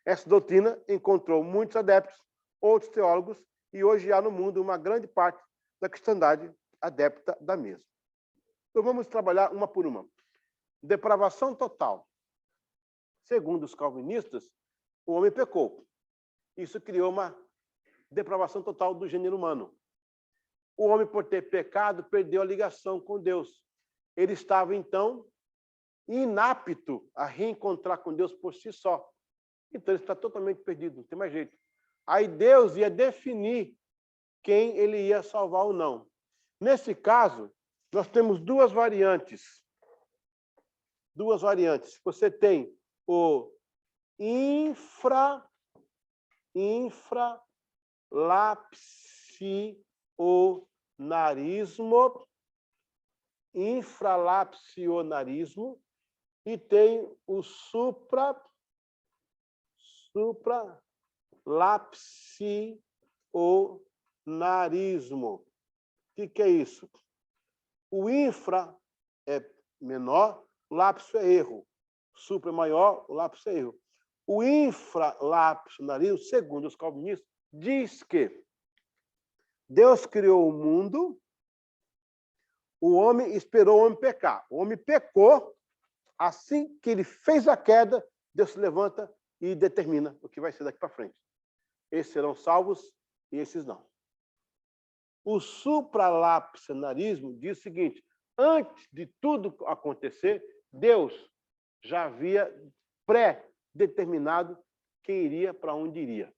Essa doutrina encontrou muitos adeptos, outros teólogos, e hoje há no mundo uma grande parte da cristandade adepta da mesma. Então, vamos trabalhar uma por uma. Depravação total. Segundo os calvinistas, o homem pecou. Isso criou uma depravação total do gênero humano. O homem, por ter pecado, perdeu a ligação com Deus. Ele estava, então, inapto a reencontrar com Deus por si só. Então, ele está totalmente perdido, não tem mais jeito. Aí Deus ia definir quem ele ia salvar ou não. Nesse caso, nós temos 2 variantes. 2 variantes. Você tem o infralapsionarismo, e tem o supralapsionarismo. O que é isso? O infra é menor, o lapso é erro. Supra é maior, o lapso é erro. O infralapsonarismo, segundo os calvinistas, diz que Deus criou o mundo, o homem esperou o homem pecar. O homem pecou, assim que ele fez a queda, Deus se levanta e determina o que vai ser daqui para frente. Esses serão salvos e esses não. O supralapsonarismo diz o seguinte: antes de tudo acontecer, Deus já havia pré-determinado quem iria para onde iria.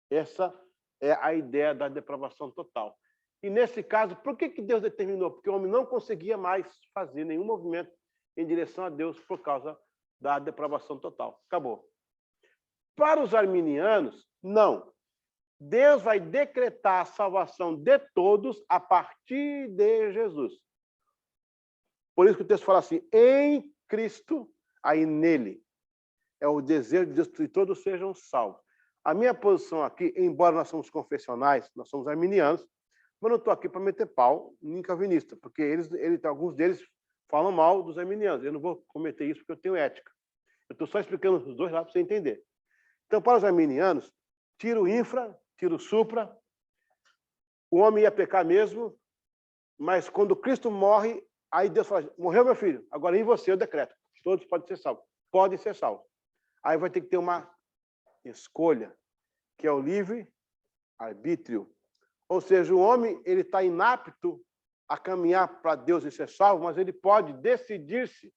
Essa é a ideia da depravação total. E, nesse caso, por que Deus determinou? Porque o homem não conseguia mais fazer nenhum movimento em direção a Deus por causa da depravação total. Acabou. Para os arminianos, não. Deus vai decretar a salvação de todos a partir de Jesus. Por isso que o texto fala assim, em Cristo, aí nele. É o desejo de Deus que todos sejam salvos. A minha posição aqui, embora nós somos confessionais, nós somos arminianos, mas não estou aqui para meter pau em calvinista, porque alguns deles falam mal dos arminianos. Eu não vou cometer isso porque eu tenho ética. Eu estou só explicando os dois lados para você entender. Então, para os arminianos, tira o infra, tira o supra, o homem ia pecar mesmo, mas quando Cristo morre, aí Deus fala, morreu meu filho, agora em você eu decreto, todos podem ser salvos. Podem ser salvos. Aí vai ter que ter uma escolha, que é o livre-arbítrio. Ou seja, o homem ele está inapto a caminhar para Deus e ser salvo, mas ele pode decidir-se.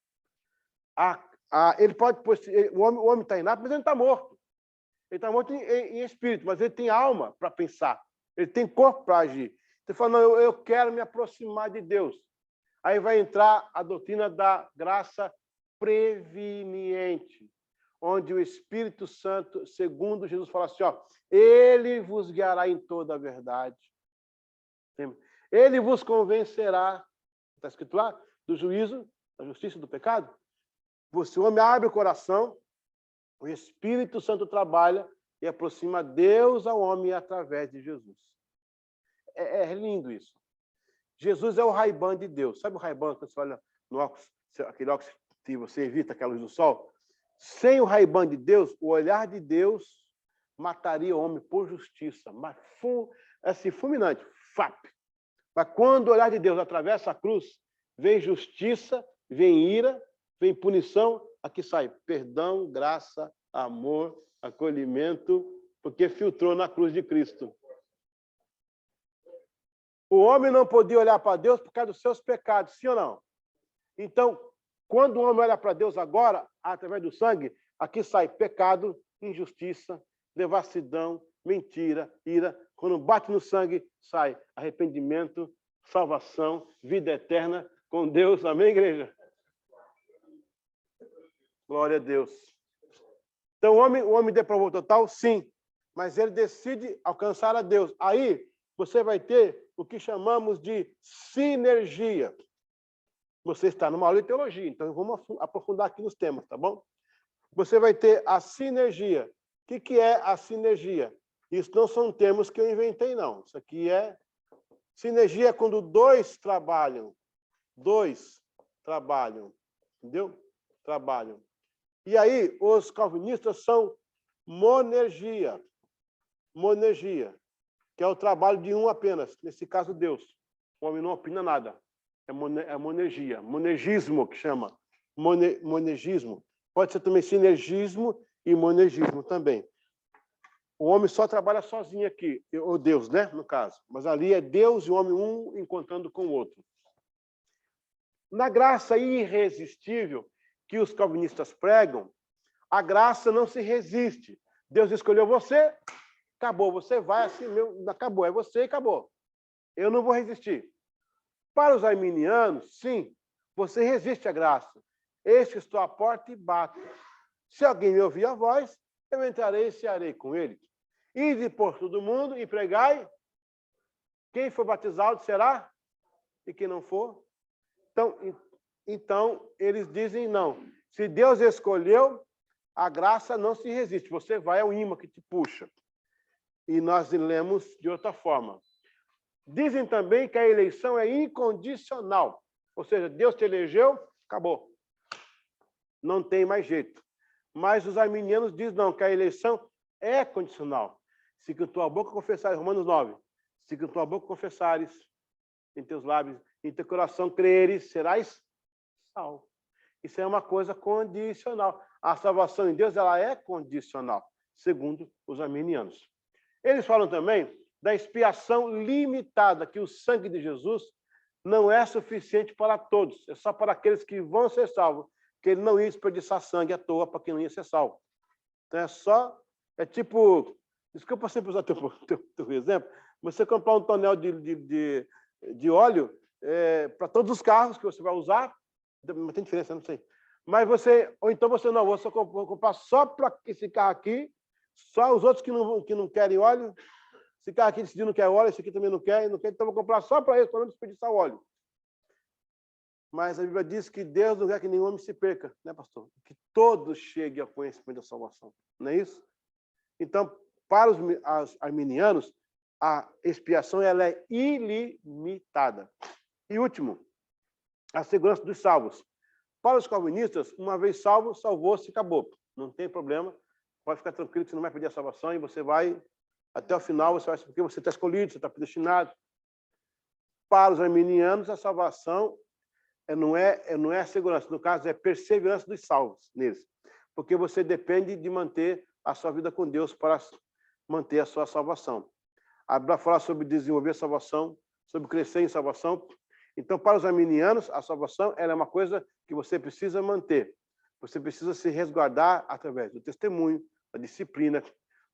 O homem está inapto, mas ele não está morto. Ele está morto em espírito, mas ele tem alma para pensar. Ele tem corpo para agir. Você fala, não, eu quero me aproximar de Deus. Aí vai entrar a doutrina da graça preveniente, onde o Espírito Santo, segundo Jesus, fala assim, ó, ele vos guiará em toda a verdade. Ele vos convencerá, está escrito lá, do juízo, da justiça e do pecado. Se o homem abre o coração, o Espírito Santo trabalha e aproxima Deus ao homem através de Jesus. É lindo isso. Jesus é o Ray-Ban de Deus. Sabe o Ray-Ban, quando você olha no óculos, aquele óculos que você evita aquela luz do sol? Sem o Ray-Ban de Deus, o olhar de Deus mataria o homem por justiça. Mas assim, fulminante. Fap. Mas quando o olhar de Deus atravessa a cruz, vem justiça, vem ira, vem punição, aqui sai perdão, graça, amor, acolhimento, porque filtrou na cruz de Cristo. O homem não podia olhar para Deus por causa dos seus pecados, sim ou não? Então, quando o homem olha para Deus agora, através do sangue, aqui sai pecado, injustiça, devassidão, mentira, ira. Quando bate no sangue, sai arrependimento, salvação, vida eterna com Deus. Amém, igreja? Glória a Deus. Então, o homem depravou total? Sim. Mas ele decide alcançar a Deus. Aí, você vai ter o que chamamos de sinergia. Você está numa aula de teologia, então vamos aprofundar aqui nos temas, tá bom? Você vai ter a sinergia. O que é a sinergia? Isso não são termos que eu inventei, não. Isso aqui é... Sinergia é quando dois trabalham. Dois trabalham. Entendeu? Trabalham. E aí, os calvinistas são monergia. Monergia, que é o trabalho de um apenas. Nesse caso, Deus. O homem não opina nada. É monergia. Monergismo, que chama. Monergismo. Pode ser também sinergismo e monergismo também. O homem só trabalha sozinho aqui, ou Deus, né, no caso. Mas ali é Deus e o homem um encontrando com o outro. Na graça irresistível que os calvinistas pregam, a graça não se resiste. Deus escolheu você, acabou. Você vai assim, acabou. É você e acabou. Eu não vou resistir. Para os arminianos, sim, você resiste à graça. Eis que estou à porta e bato. Se alguém me ouvir a voz, eu entrarei e cearei com ele. Ide por todo mundo e pregai. Quem for batizado será, e quem não for. Então, eles dizem não. Se Deus escolheu, a graça não se resiste. Você vai ao imã que te puxa. E nós lemos de outra forma. Dizem também que a eleição é incondicional. Ou seja, Deus te elegeu, acabou. Não tem mais jeito. Mas os arminianos dizem não, que a eleição é condicional. Se com tua boca confessares, Romanos 9, se com tua boca confessares, em teus lábios, em teu coração creres, serás salvo. Isso é uma coisa condicional. A salvação em Deus, ela é condicional, segundo os arminianos. Eles falam também da expiação limitada, que o sangue de Jesus não é suficiente para todos, é só para aqueles que vão ser salvos, que ele não ia desperdiçar sangue à toa para quem não ia ser salvo. Então é tipo, desculpa sempre usar teu exemplo, você comprar um tonel de óleo para todos os carros que você vai usar, não tem diferença, não sei. Mas ou então você não, você comprar só para esse carro aqui, só os outros que não querem óleo, esse carro aqui decidiu não quer óleo, esse aqui também não quer, então vou comprar só para eles, para não desperdiçar óleo. Mas a Bíblia diz que Deus não quer que nenhum homem se perca, né, pastor? Que todos cheguem ao conhecimento da salvação, não é isso? Então, para os arminianos, a expiação ela é ilimitada. E último, a segurança dos salvos. Para os calvinistas, uma vez salvo, salvou-se, acabou. Não tem problema, pode ficar tranquilo que você não vai perder a salvação e você vai, até o final, você vai, porque você está escolhido, você está predestinado. Para os arminianos, a salvação não é a segurança, no caso, é perseverança dos salvos neles. Porque você depende de manter a sua vida com Deus para manter a sua salvação. A Bíblia fala sobre desenvolver a salvação, sobre crescer em salvação. Então, para os arminianos, a salvação ela é uma coisa que você precisa manter. Você precisa se resguardar através do testemunho, da disciplina,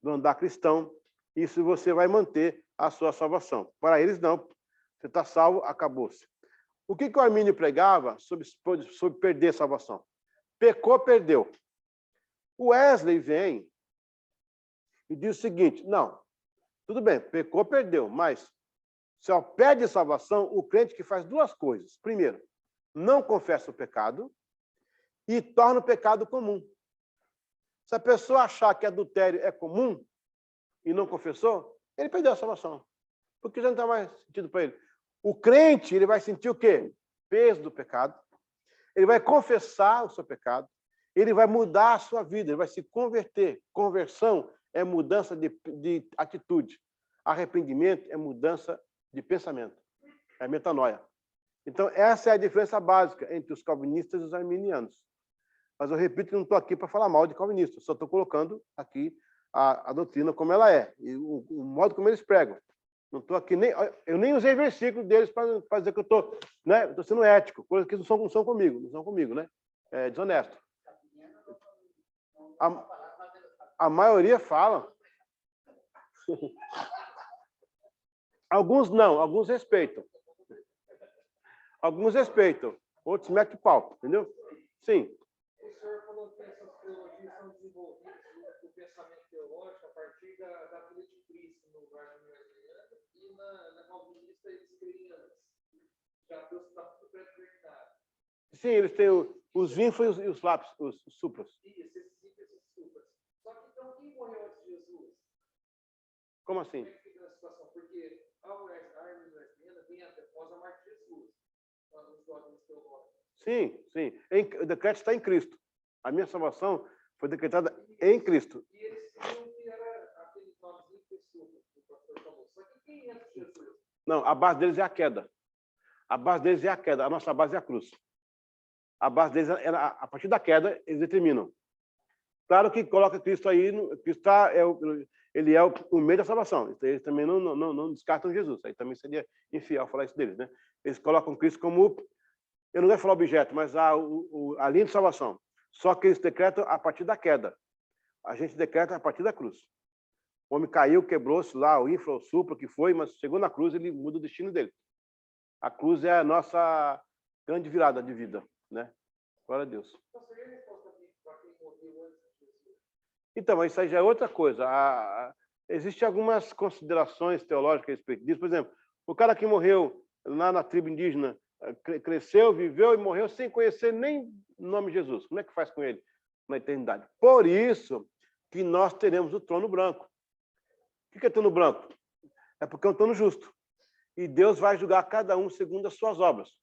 do andar cristão. Isso você vai manter a sua salvação. Para eles, não. Você está salvo, acabou-se. O que o Armínio pregava sobre perder a salvação? Pecou, perdeu. O Wesley vem e diz o seguinte, não, tudo bem, pecou, perdeu, mas só perde a salvação o crente que faz duas coisas. Primeiro, não confessa o pecado e torna o pecado comum. Se a pessoa achar que adultério é comum e não confessou, ele perdeu a salvação, porque já não tem mais sentido para ele. O crente, ele vai sentir o quê? Peso do pecado. Ele vai confessar o seu pecado. Ele vai mudar a sua vida. Ele vai se converter. Conversão é mudança de atitude. Arrependimento é mudança de pensamento. É metanoia. Então, essa é a diferença básica entre os calvinistas e os arminianos. Mas eu repito que não estou aqui para falar mal de calvinistas. Só estou colocando aqui a doutrina como ela é. E o modo como eles pregam. Não estou aqui eu nem usei versículo deles para dizer que eu estou, né? Estou sendo ético, coisas que não são comigo, né? É desonesto. A maioria fala. Alguns não, alguns respeitam. Alguns respeitam, outros metem o pau, entendeu? Sim. O senhor falou que essas teologias são desenvolvidas no pensamento teológico a partir da vida de Cristo no arminiano e na calvinista eles criam já Deus está tudo pré-determinado. Sim, eles têm os vínfulos e os lápis, os supras. Isso, esses vínfulos e os supras. Só que então quem morreu antes de Jesus? Como assim? Como é que fica a situação? Porque a arminiana vem após a morte de Jesus, nos dogmas teológicos. Sim, sim. O decreto está em Cristo. A minha salvação foi decretada em Cristo. E eles diziam que era aquele nomezinho que o pastor falou. Só que quem é Jesus? Não, a base deles é a queda. A base deles é a queda. A nossa base é a cruz. A base deles a partir da queda, eles determinam. Claro que coloca Cristo aí, Cristo ele é o meio da salvação. Então, eles também não descartam Jesus. Aí também seria infiel falar isso deles, né? Eles colocam Cristo como, eu não vou falar objeto, mas a linha de salvação. Só que eles decretam a partir da queda. A gente decreta a partir da cruz. O homem caiu, quebrou-se lá, o infra, o supra, o que foi, mas chegou na cruz, ele muda o destino dele. A cruz é a nossa grande virada de vida, né? Glória a Deus. Então, isso aí já é outra coisa. Existem algumas considerações teológicas a respeito disso. Por exemplo, o cara que morreu lá na tribo indígena, cresceu, viveu e morreu sem conhecer nem o nome de Jesus. Como é que faz com ele na eternidade? Por isso que nós teremos o trono branco. O que é trono branco? É porque é um trono justo. E Deus vai julgar cada um segundo as suas obras.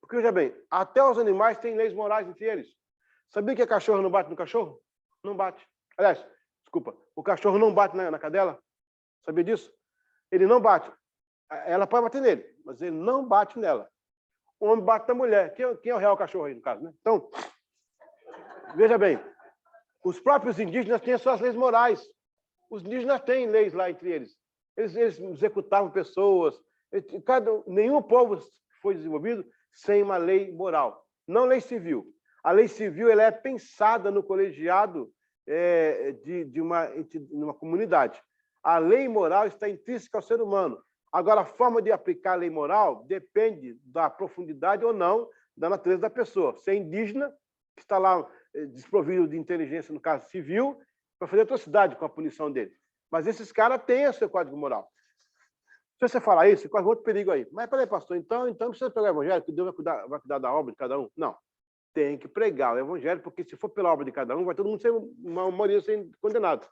Porque, veja bem, até os animais têm leis morais entre eles. Sabia que a cachorro não bate no cachorro? Não bate. Aliás, desculpa, o cachorro não bate na cadela? Sabia disso? Ele não bate. Ela pode bater nele, mas ele não bate nela. O homem bate na mulher. Quem é o real cachorro aí, no caso, né? Então, veja bem, os próprios indígenas têm as suas leis morais. Os indígenas têm leis lá entre eles. Eles executavam pessoas. Nenhum povo foi desenvolvido sem uma lei moral. Não lei civil. A lei civil ela é pensada no colegiado de uma comunidade. A lei moral está intrínseca ao ser humano. Agora, a forma de aplicar a lei moral depende da profundidade ou não da natureza da pessoa. Se é indígena, que está lá desprovido de inteligência, no caso civil, vai fazer atrocidade com a punição dele. Mas esses caras têm o seu código moral. Se você falar isso, corre outro perigo aí. Mas peraí, pastor, então precisa pegar o evangelho, que Deus vai cuidar da obra de cada um? Não. Tem que pregar o evangelho, porque se for pela obra de cada um, vai todo mundo ser uma maioria ser condenado.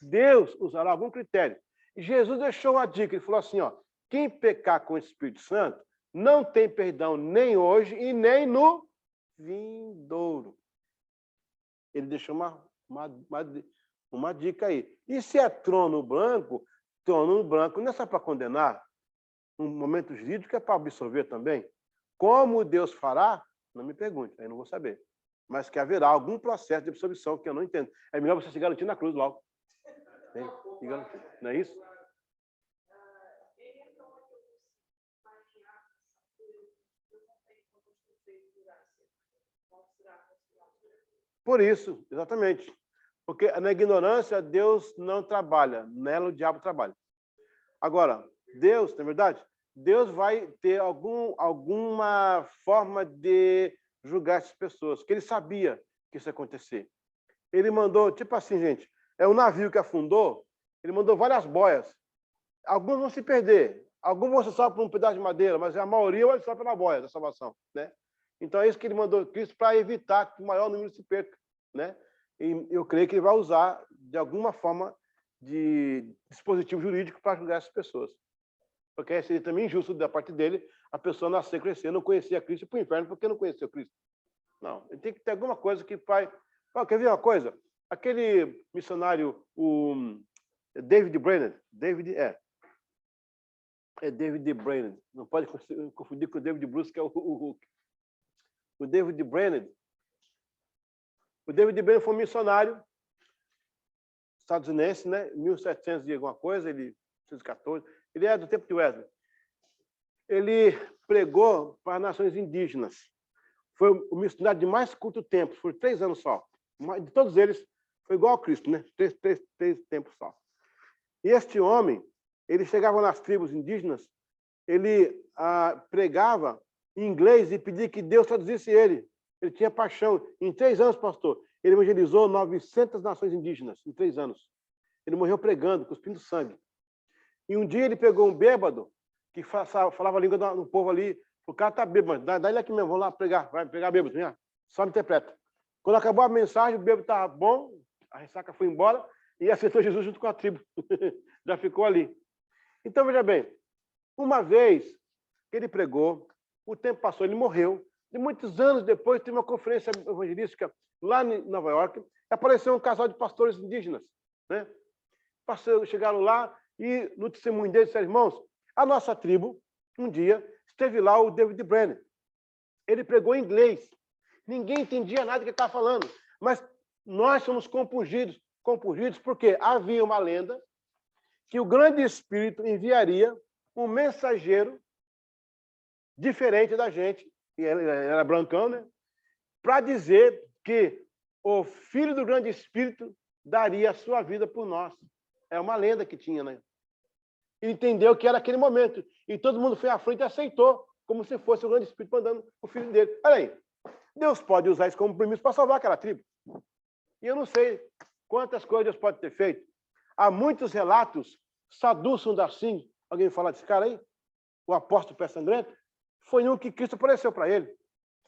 Deus usará algum critério. E Jesus deixou uma dica, ele falou assim, ó, quem pecar com o Espírito Santo não tem perdão nem hoje e nem no vindouro. Ele deixou uma dica aí. E se é trono branco não é só para condenar, um momento jurídico é para absolver também. Como Deus fará, não me pergunte, aí não vou saber. Mas que haverá algum processo de absolvição que eu não entendo. É melhor você se garantir na cruz logo. Não é isso? Por isso, exatamente. Porque na ignorância, Deus não trabalha. Nela, o diabo trabalha. Agora, Deus, na verdade, Deus vai ter alguma forma de julgar essas pessoas, que ele sabia que isso ia acontecer. Ele mandou, tipo assim, gente, é um navio que afundou, ele mandou várias boias. Alguns vão se perder, alguns vão se salvar por um pedaço de madeira, mas a maioria vai se salvar pela boia da salvação, né? Então é isso que ele mandou Cristo para evitar que o maior número se perca, né? E eu creio que ele vai usar de alguma forma de dispositivo jurídico para julgar essas pessoas. Porque seria também injusto da parte dele a pessoa nascer, crescer, não conhecia Cristo e ir para o inferno porque não conheceu Cristo. Não, ele tem que ter alguma coisa que vai... Quer ver uma coisa? Aquele missionário, o David Brainerd, David Brainerd, não pode confundir com o David Bruce, que é o Hulk. O David Brainerd foi um missionário estadunidense, né? 1700 e alguma coisa, 1714, ele é do tempo de Wesley. Ele pregou para as nações indígenas. Foi o missionário de mais curto tempo, foi 3 anos só. De todos eles, foi igual ao Cristo, né? 3 tempos só. E este homem, ele chegava nas tribos indígenas, ele pregava em inglês e pedia que Deus traduzisse ele. Ele tinha paixão. Em 3 anos, pastor, ele evangelizou 900 nações indígenas, em 3 anos. Ele morreu pregando, cuspindo sangue. E um dia ele pegou um bêbado, que falava a língua do povo ali. O cara está bêbado, dá ele aqui mesmo, vamos lá pregar. Vai pregar bêbado, né? Só me interpreta. Quando acabou a mensagem, o bêbado estava bom, a ressaca foi embora e aceitou Jesus junto com a tribo. Já ficou ali. Então, veja bem, uma vez que ele pregou, o tempo passou, ele morreu. E muitos anos depois, teve uma conferência evangelística lá em Nova York, e apareceu um casal de pastores indígenas, né? Chegaram lá e no testemunho deles disseram, irmãos, a nossa tribo, um dia, esteve lá o David Brainerd. Ele pregou em inglês. Ninguém entendia nada que ele estava falando. Mas nós somos compungidos porque havia uma lenda que o grande Espírito enviaria um mensageiro diferente da gente, e ele era brancão, né? Para dizer que o Filho do grande Espírito daria a sua vida por nós. É uma lenda que tinha, né? Ele entendeu que era aquele momento. E todo mundo foi à frente e aceitou, como se fosse o grande Espírito mandando o filho dele. Olha aí, Deus pode usar isso como permisso para salvar aquela tribo. E eu não sei quantas coisas Deus pode ter feito. Há muitos relatos, Sadhu Sundar Singh, alguém fala desse cara aí? O apóstolo pé sangrento? Foi um que Cristo apareceu para ele,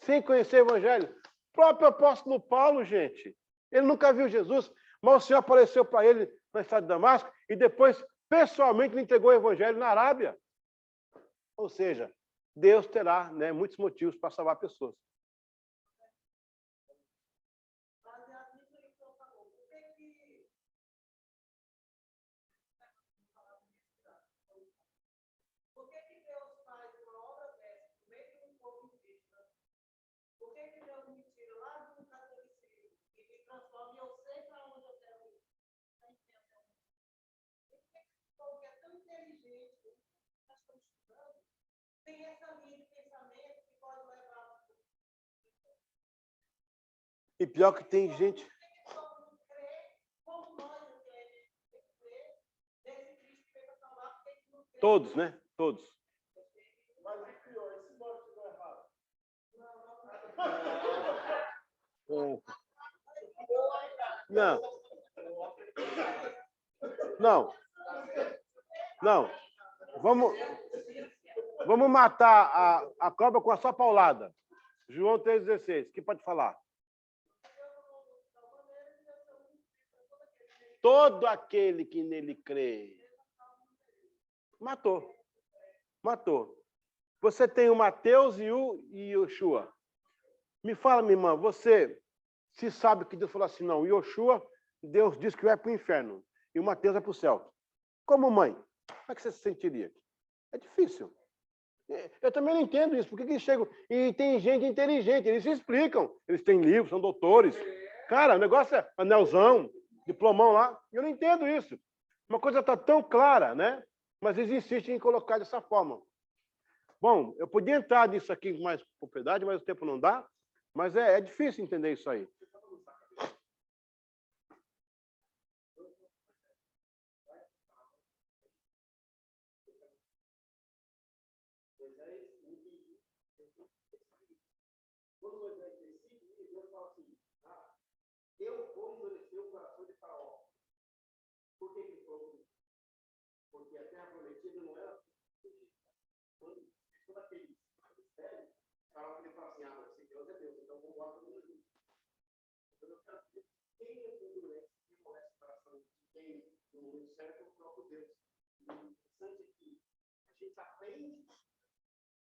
sem conhecer o evangelho. O próprio apóstolo Paulo, gente, ele nunca viu Jesus, mas o Senhor apareceu para ele na estrada de Damasco e depois, pessoalmente, lhe entregou o evangelho na Arábia. Ou seja, Deus terá, né, muitos motivos para salvar pessoas. Baseado nisso aí que o senhor falou, por que Deus faz uma obra dessa no meio de um povo indígena? Por que Deus me tira lá do catolicismo e me transforma e eu sei para onde eu quero ir? Porque é tão inteligente, nós estamos estudando, tem essa linha de pensamento que pode levar. E pior que tem gente. Todos, né? Todos. Mas o pior, esse morte estiver errado. Não. Não. Não. Vamos matar a cobra com a sua paulada. João 3,16. Quem pode falar? Todo aquele que nele crê. Matou. Matou. Você tem o Mateus e o Yoshua. Me fala, minha irmã, você se sabe que Deus falou assim, não, Yoshua, Deus disse que vai para o inferno, e o Mateus vai para o céu. Como mãe, como é que você se sentiria? É difícil. Eu também não entendo isso, porque eles chegam... E tem gente inteligente, eles se explicam. Eles têm livros, são doutores. Cara, o negócio é anelzão, diplomão lá, e eu não entendo isso. Uma coisa está tão clara, né? Mas eles insistem em colocar dessa forma. Bom, eu podia entrar nisso aqui com mais propriedade, mas o tempo não dá. Mas é difícil entender isso aí. Quando Moisés decide, Deus fala assim, eu vou endurecer o coração de Faraó. Por que ele falou isso? Porque a terra prometida não era quando todo aquele mistério, Faraó ele fala assim, você Deus é Deus, então vamos lá todo mundo junto. Então eu quero dizer, quem endurece e molesta o coração de quem no momento certo é o próprio Deus. E o interessante é que a gente aprende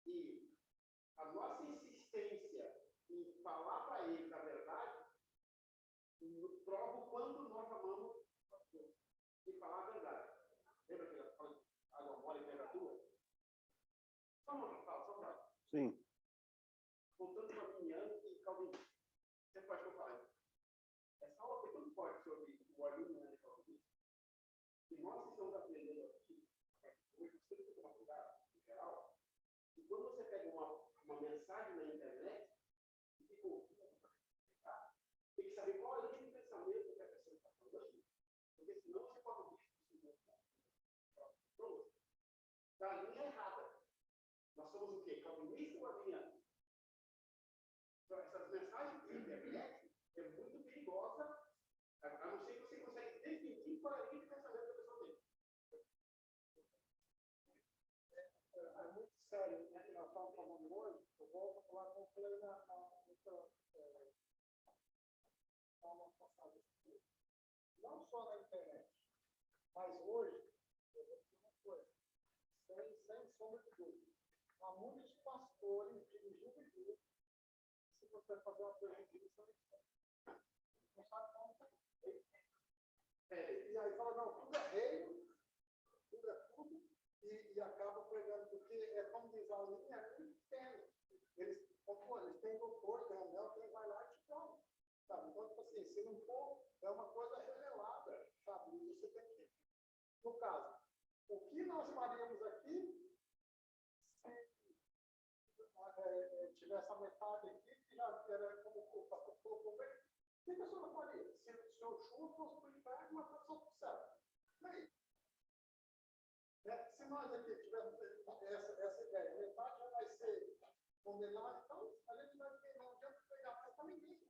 que a nossa insistência em falar para eles a verdade prova o quanto nós amamos Deus. E falar a verdade. Lembra que ela fala água mole e pedra dura? Só uma fala. Sim. Contando com a Miniano e Calvinista. Você pode que eu falei. Essa aula foi muito forte sobre o argumento e Calvinista. E nós estamos aprendendo aqui, hoje você tem que tomar cuidado, em geral, e quando você pega uma mensagem na internet, e fica ouvindo, tem que saber qual é a linha de pensamento que a pessoa está falando, porque senão você pode ouvir isso da linha errada. Nós somos o quê? Calvinista ou arminiano? Então, essas mensagens de internet é muito perigosa, a não ser que você consegue definir qual é a linha de pensamento que a pessoa tem. É muito sério, né, que nós estamos falando hoje. Eu volto a falar com você na passada. Não só na internet, mas hoje, eu vou dizer uma coisa, sem sombra de dúvida. Há muitos pastores de juventude, se você fazer uma pergunta, eles não sabe como fazer. E aí fala, não, tudo é reino, tudo é tudo, e acaba pregando, porque é como diz a linha, é muito pequeno. Eles têm doutor, tem anel, tem vai lá e te dão. Sabe? Então, tipo assim, se não for, é uma coisa revelada, sabe? E você tem que, no caso, o que nós faríamos aqui se tivesse a metade aqui, que já era como o pastor colocou bem, o que a pessoa faria? Se o seu chuva fosse para o inferno, uma pessoa para o céu. E aí? Se nós aqui tivermos essa ideia, metade já vai ser condenado, então a gente vai ter, não adianta pegar mais para ninguém.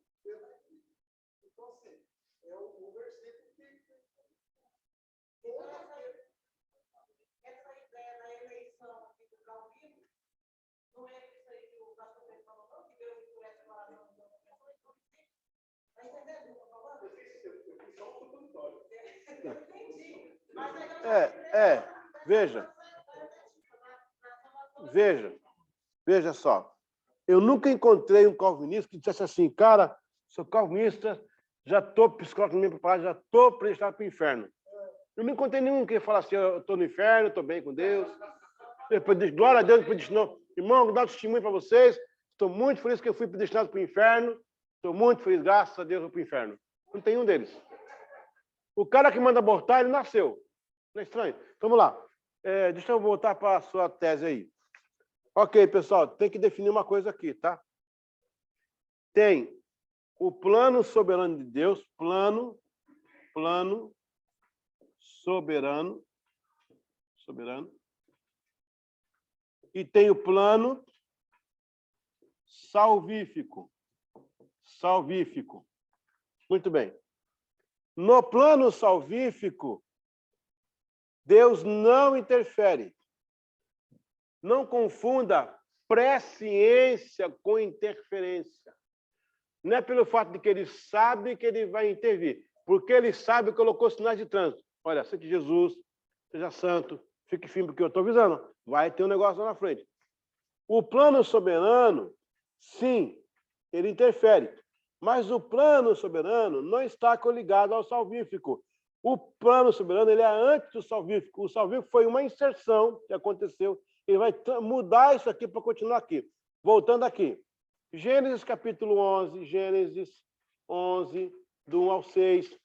Então, assim, é o versículo que. Essa ideia da eleição aqui do Calvino, não é isso aí que o pastor Pedro falou, não, que Deus endurece o coração de uma pessoa, então está entendendo o que eu estou falando? Eu fiz só um supositório. Eu entendi. Mas veja. Veja só, eu nunca encontrei um calvinista que dissesse assim, cara, sou calvinista, já estou psicologicamente preparado, já estou predestinado para o inferno. Eu não encontrei nenhum que falasse assim, eu estou no inferno, estou bem com Deus. Depois diz, glória a Deus, predestinou. Irmão, vou dar um testemunho para vocês. Estou muito feliz que eu fui predestinado para o inferno. Estou muito feliz, graças a Deus, para o inferno. Não tem um deles. O cara que manda abortar, ele nasceu. Não é estranho? Então, vamos lá. Deixa eu voltar para a sua tese aí. Ok, pessoal, tem que definir uma coisa aqui, tá? Tem o plano soberano de Deus, plano soberano, e tem o plano salvífico. Muito bem. No plano salvífico, Deus não interfere. Não confunda presciência com interferência. Não é pelo fato de que ele sabe que ele vai intervir, porque ele sabe, colocou sinais de trânsito. Olha, aceite Jesus, seja santo, fique firme, porque eu estou avisando, vai ter um negócio lá na frente. O plano soberano, sim, ele interfere, mas o plano soberano não está coligado ao salvífico. O plano soberano ele é antes do salvífico. O salvífico foi uma inserção que aconteceu. Ele vai mudar isso aqui para continuar aqui. Voltando aqui. Gênesis capítulo 11, Gênesis 11, do 1 ao 6.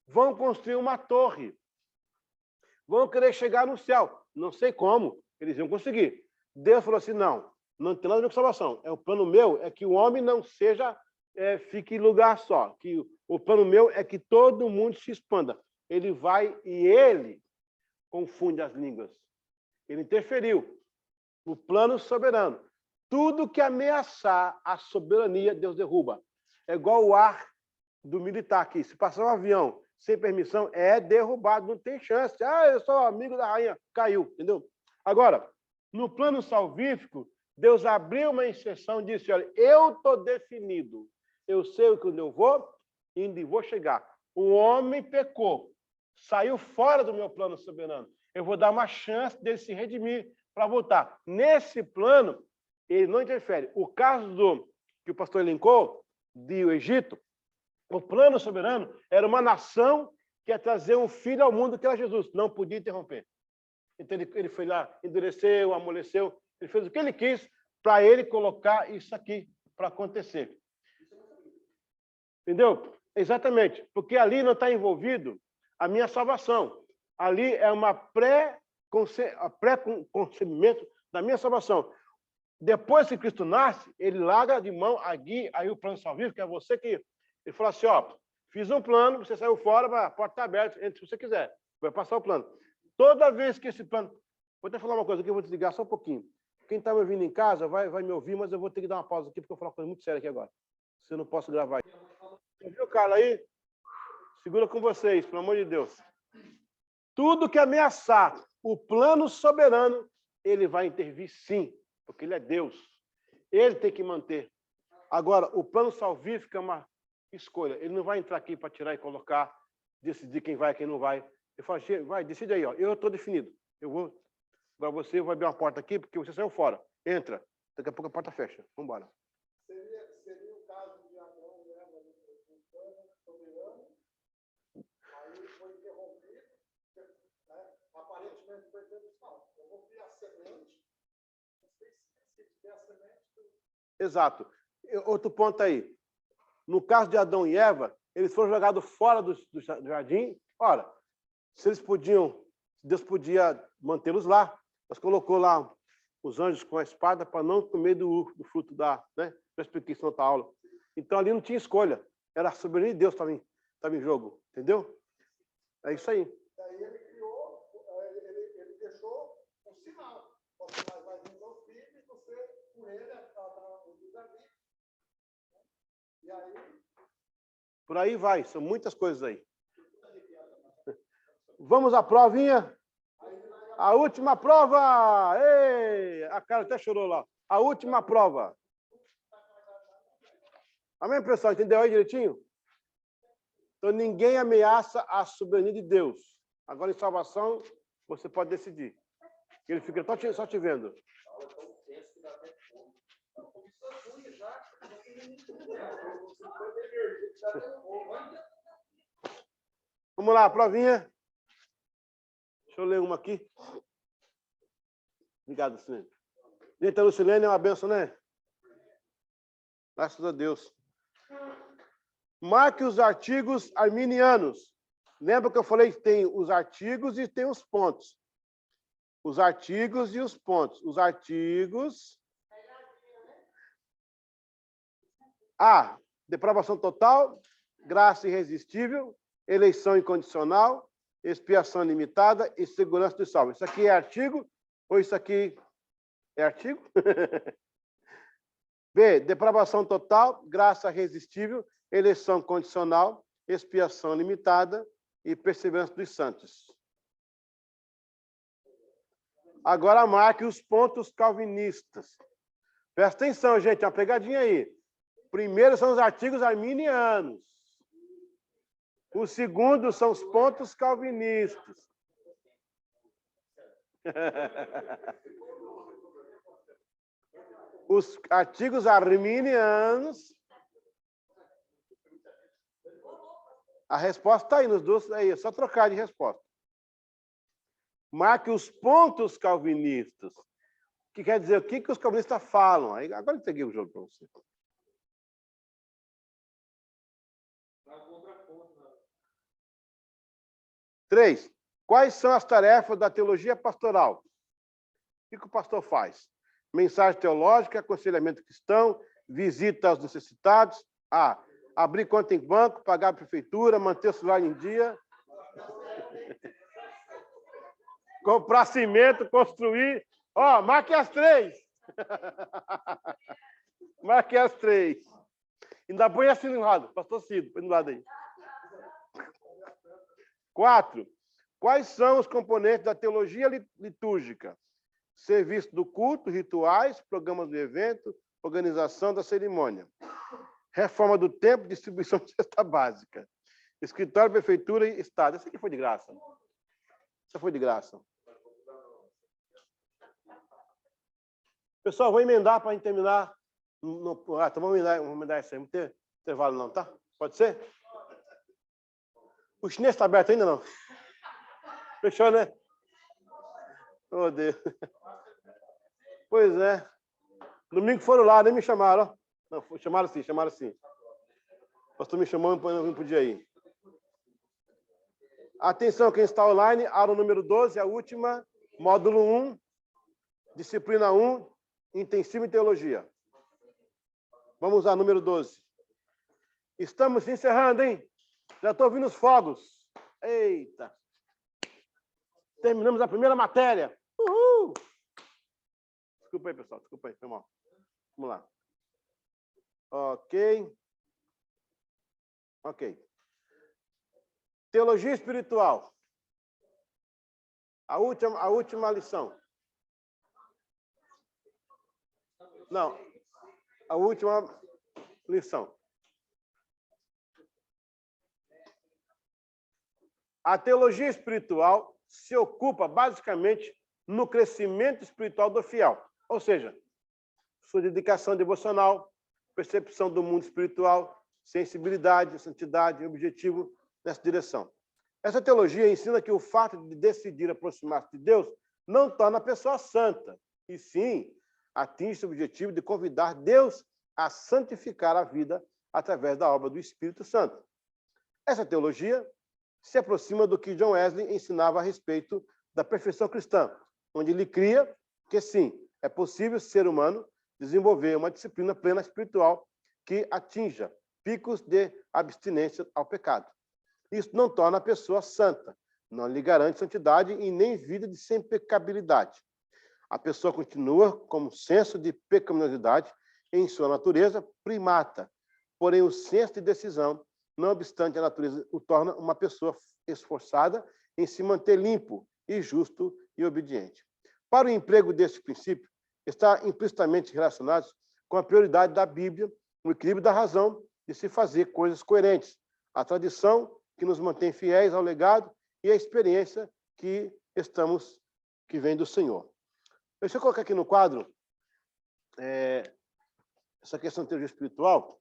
Vão construir uma torre. Vão querer chegar no céu. Não sei como, eles iam conseguir. Deus falou assim, não tem nada a ver com salvação. O plano meu é que o homem não seja, fique em lugar só. Que o plano meu é que todo mundo se expanda. Ele vai e ele confunde as línguas. Ele interferiu no plano soberano. Tudo que ameaçar a soberania, Deus derruba. É igual o ar do militar aqui. Se passar um avião sem permissão, é derrubado, não tem chance. Eu sou amigo da rainha, caiu, entendeu? Agora, no plano salvífico, Deus abriu uma exceção e disse, olha, eu estou definido. Eu sei onde eu vou e vou chegar. O homem pecou, saiu fora do meu plano soberano. Eu vou dar uma chance dele se redimir para voltar. Nesse plano, ele não interfere. O caso que o pastor elencou, do Egito, o plano soberano era uma nação que ia trazer um filho ao mundo, que era Jesus. Não podia interromper. Então ele foi lá, endureceu, amoleceu, ele fez o que ele quis para ele colocar isso aqui para acontecer. Entendeu? Exatamente. Porque ali não está envolvido a minha salvação. Ali é uma pré-concebimento da minha salvação. Depois que Cristo nasce, ele larga de mão aí o plano salvífico, que é você que... Ele falou assim, fiz um plano, você saiu fora, a porta está aberta, entre se você quiser. Vai passar o plano. Toda vez que esse plano... Vou até falar uma coisa aqui, eu vou desligar só um pouquinho. Quem está me ouvindo em casa vai me ouvir, mas eu vou ter que dar uma pausa aqui, porque eu vou falar uma coisa muito séria aqui agora. Se eu não posso gravar. Você viu, Carla, aí? Segura com vocês, pelo amor de Deus. Tudo que ameaçar o plano soberano, ele vai intervir sim, porque ele é Deus. Ele tem que manter. Agora, o plano salvífico é uma escolha. Ele não vai entrar aqui para tirar e colocar, decidir quem vai e quem não vai. Ele fala, vai, decide aí. Eu estou definido. Eu vou... Agora você vai abrir uma porta aqui, porque você saiu fora. Entra. Daqui a pouco a porta fecha. Vamos embora. Seria o caso de Adão e Eva no plano soberano. Aí foi interrompido. Aparentemente foi permissão. Eu vou criar semente. Não sei se tiver a semente. Exato. Outro ponto aí. No caso de Adão e Eva, eles foram jogados fora do jardim. Ora, se eles podiam, Deus podia mantê-los lá, mas colocou lá os anjos com a espada para não comer do fruto da... Né? Já expliquei isso na outra aula. Então ali não tinha escolha. Era a soberania de Deus que estava em jogo. Entendeu? É isso aí. Daí ele criou, ele deixou um sinal. Você vai vir meu filho e você, por ele, está no livre-arbítrio. E aí... Por aí vai. São muitas coisas aí. Vamos à provinha? A última prova! Ei! A cara até chorou lá. A última prova. Amém, pessoal? Entendeu aí direitinho? Então, ninguém ameaça a soberania de Deus. Agora, em salvação, você pode decidir. Ele fica só te vendo. Vamos lá, provinha. Deixa eu ler uma aqui. Obrigado, Silene. Gente, a Lucilene é uma benção, né? Graças a Deus. Marque os artigos arminianos. Lembra que eu falei que tem os artigos e tem os pontos. Os artigos e os pontos. Os artigos. A. Depravação total, graça irresistível, eleição incondicional, expiação limitada e segurança do salvo. Isso aqui é artigo ou isso aqui é artigo? B. Depravação total, graça irresistível, eleição condicional, expiação limitada e perseverança dos santos. Agora marque os pontos calvinistas. Presta atenção, gente, uma pegadinha aí. Primeiro são os artigos arminianos. O segundo são os pontos calvinistas. Os artigos arminianos. A resposta está aí nos dois. Aí, é só trocar de resposta. Marque os pontos calvinistas. Que quer dizer o que os calvinistas falam. Aí, agora eu peguei o jogo para você. Três. Quais são as tarefas da teologia pastoral? O que o pastor faz? Mensagem teológica, aconselhamento cristão, visita aos necessitados. A. Abrir conta em banco, pagar a prefeitura, manter o salário em dia. Comprar cimento, construir. Ó, marque as três. Marque as três. Ainda põe assim no lado, pastor Cido, põe no lado aí. 4. Quais são os componentes da teologia litúrgica? Serviço do culto, rituais, programas do evento, organização da cerimônia. Reforma do templo, distribuição de cesta básica. Escritório, prefeitura e estado. Essa aqui foi de graça. Essa foi de graça. Pessoal, vou emendar para a gente terminar. Então vamos emendar isso aí. Não tem intervalo não, tá? Pode ser? O chinês está aberto ainda não? Fechou, né? Oh, Deus. Pois é. Domingo foram lá, nem me chamaram. Ó. Não, chamaram sim, chamaram sim. O pastor me chamou, não podia ir. Atenção, quem está online, aula número 12, a última, módulo 1, disciplina 1, intensivo em teologia. Vamos ao número 12. Estamos encerrando, hein? Já estou ouvindo os fogos. Eita! Terminamos a primeira matéria. Uhul! Desculpa aí, pessoal. Desculpa aí, foi mal. Vamos lá. Ok. Teologia espiritual. A última lição. Não. A última lição. A teologia espiritual se ocupa basicamente no crescimento espiritual do fiel. Ou seja, sua dedicação devocional, percepção do mundo espiritual, sensibilidade, santidade, objetivo nessa direção. Essa teologia ensina que o fato de decidir aproximar-se de Deus não torna a pessoa santa, e sim atinge o objetivo de convidar Deus a santificar a vida através da obra do Espírito Santo. Essa teologia se aproxima do que John Wesley ensinava a respeito da perfeição cristã, onde ele cria que, sim, é possível ser humano desenvolver uma disciplina plena espiritual que atinja picos de abstinência ao pecado. Isso não torna a pessoa santa, não lhe garante santidade e nem vida de sem pecabilidade. A pessoa continua com um senso de pecaminosidade em sua natureza primata, porém o senso de decisão, não obstante a natureza, o torna uma pessoa esforçada em se manter limpo e justo e obediente. Para o emprego deste princípio, está implicitamente relacionado com a prioridade da Bíblia, o equilíbrio da razão de se fazer coisas coerentes, a tradição que nos mantém fiéis ao legado e a experiência que vem do Senhor. Deixa eu colocar aqui no quadro essa questão de teologia espiritual,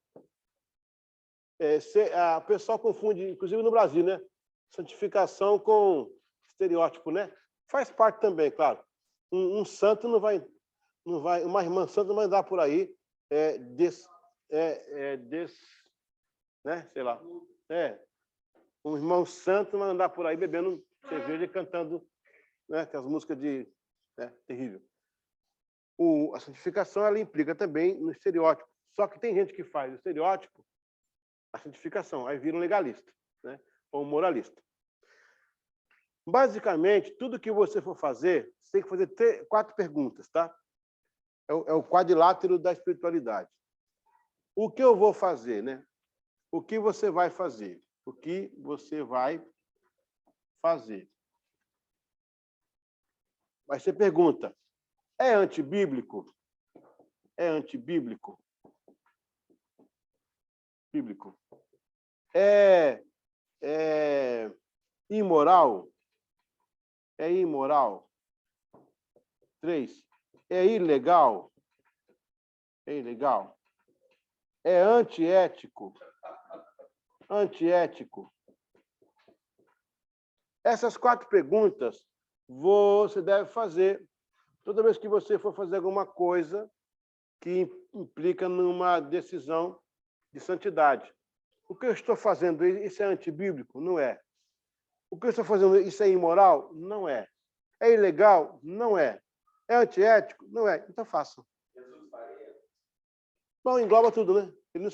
o pessoal confunde, inclusive no Brasil, né? Santificação com estereótipo, né? Faz parte também, claro. Um santo não vai, uma irmã santa não vai andar por aí né? Sei lá. Um irmão santo não vai andar por aí bebendo cerveja e cantando, né? Aquelas músicas terrível. A santificação ela implica também no estereótipo. Só que tem gente que faz o estereótipo, a santificação, aí vira um legalista, né? Ou um moralista. Basicamente, tudo que você for fazer, você tem que fazer 4 perguntas, tá? É o quadrilátero da espiritualidade. O que eu vou fazer, né? O que você vai fazer? O que você vai fazer? Aí você pergunta, é antibíblico? É antibíblico? Bíblico. É imoral? É imoral? 3. É ilegal? É ilegal? É antiético? Antiético? Essas 4 perguntas você deve fazer toda vez que você for fazer alguma coisa que implica numa decisão de santidade. O que eu estou fazendo, isso é antibíblico? Não é. O que eu estou fazendo, isso é imoral? Não é. É ilegal? Não é. É antiético? Não é. Então faça. Bom, engloba tudo, né? Ele não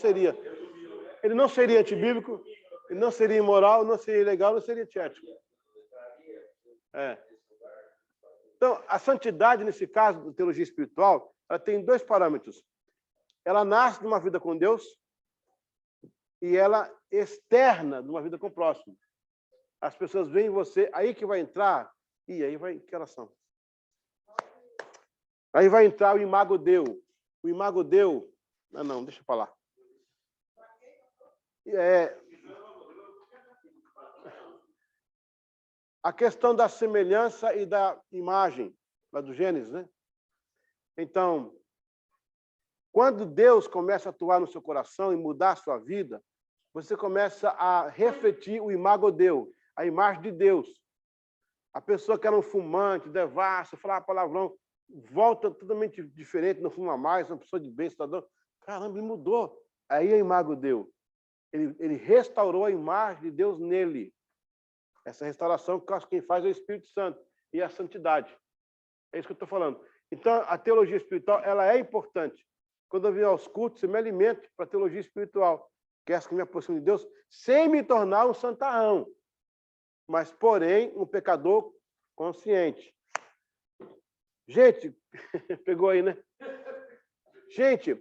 seria antibíblico, ele não seria imoral, não seria ilegal, não seria antiético. Então, a santidade, nesse caso, da teologia espiritual, ela tem 2 parâmetros. Ela nasce de uma vida com Deus e ela externa de uma vida com o próximo. As pessoas veem você, aí que vai entrar, e aí vai, que elas são? Aí vai entrar o imago Deu. O imago Deu, não, deixa eu falar. A questão da semelhança e da imagem, lá do Gênesis, né? Então, quando Deus começa a atuar no seu coração e mudar a sua vida, você começa a refletir o imago Deu, a imagem de Deus. A pessoa que era um fumante, devassa, falava palavrão, volta totalmente diferente, não fuma mais, uma pessoa de bem, cidadão. Caramba, ele mudou. Aí a imago Deu. Ele restaurou a imagem de Deus nele. Essa restauração, quem faz é o Espírito Santo e a santidade. É isso que eu estou falando. Então, a teologia espiritual ela é importante. Quando eu venho aos cultos, eu me alimento para a teologia espiritual, que é essa que me aproxima de Deus, sem me tornar um santarrão, mas, porém, um pecador consciente. Gente, pegou aí, né? Gente,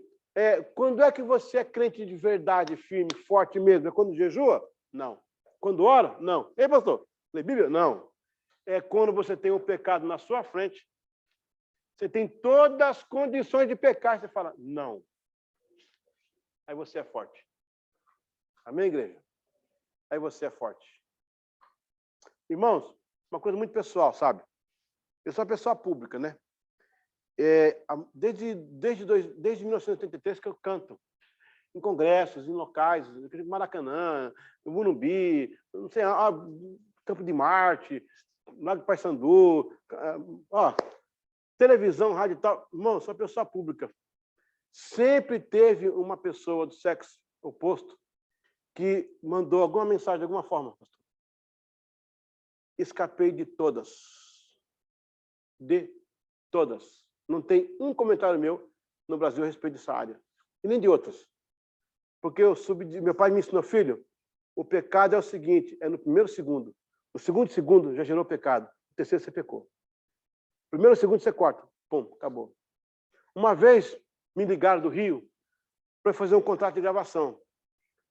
quando é que você é crente de verdade, firme, forte mesmo? É quando jejua? Não. Quando ora? Não. Ei, pastor, lê Bíblia? Não. É quando você tem um pecado na sua frente, você tem todas as condições de pecar, você fala, não. Aí você é forte. Amém, igreja? Aí você é forte. Irmãos, uma coisa muito pessoal, sabe? Eu sou uma pessoa pública, né? Desde 1983 que eu canto. Em congressos, em locais, em Maracanã, em Morumbi, não sei, Campo de Marte, Lago de Paissandu, televisão, rádio e tal. Irmão, sou uma pessoa pública. Sempre teve uma pessoa do sexo oposto que mandou alguma mensagem de alguma forma, pastor. Escapei de todas. De todas. Não tem um comentário meu no Brasil a respeito dessa área. E nem de outras. Porque meu pai me ensinou, filho, o pecado é o seguinte, é no primeiro segundo. O segundo já gerou pecado. O terceiro você pecou. Primeiro segundo você corta. Pum, acabou. Uma vez me ligaram do Rio para fazer um contrato de gravação.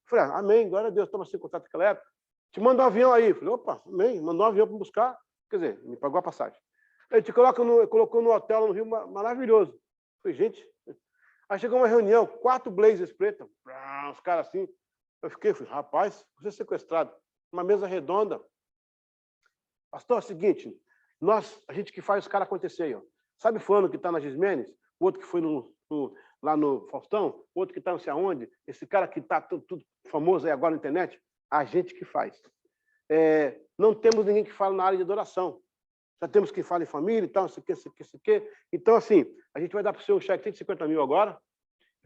Falei, amém, glória a Deus, estamos sem contrato naquela época. Te manda um avião aí. Falei, opa, amém, mandou um avião para me buscar. Quer dizer, me pagou a passagem. Ele te colocou no hotel no Rio, maravilhoso. Falei, gente... Aí chegou uma reunião, 4 blazers pretos, os caras assim. Eu falei, rapaz, você é sequestrado. Uma mesa redonda. Pastor, é o seguinte, a gente que faz os caras acontecer aí, ó. Sabe fulano que está na Gismenes? O outro que foi no lá no Faustão, outro que está não sei aonde, esse cara que está tudo famoso aí agora na internet, a gente que faz. Não temos ninguém que fala na área de adoração. Já temos quem fala em família e tal, isso aqui. Então, assim, a gente vai dar para o seu cheque de 150 mil agora,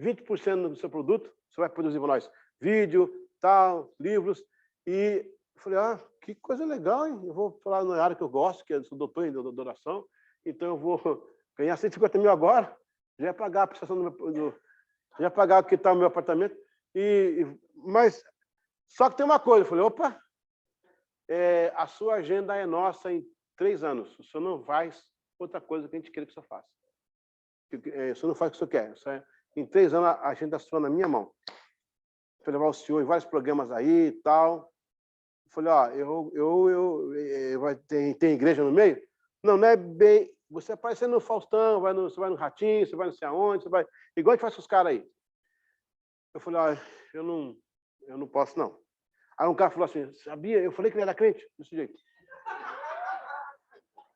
20% do seu produto, você vai produzir para nós vídeo, tal, livros. E eu falei, que coisa legal, hein? Eu vou falar na área que eu gosto, que eu sou doutor em adoração, então eu vou ganhar 150 mil agora, já ia pagar a prestação já ia pagar o que está no meu apartamento. Mas só que tem uma coisa, eu falei, opa, a sua agenda é nossa em 3 anos. O senhor não faz outra coisa que a gente quer que o senhor faça. O senhor não faz o que o senhor quer. Em 3 anos, a agenda sua na minha mão. Vou levar o senhor em vários programas aí e tal. Eu falei, tem igreja no meio? Não é bem... Você aparece no Faustão, você vai no Ratinho, você vai não sei aonde, você vai... Igual a gente faz com os caras aí. Eu falei, eu não posso, não. Aí um cara falou assim, sabia? Eu falei que ele era crente, desse jeito.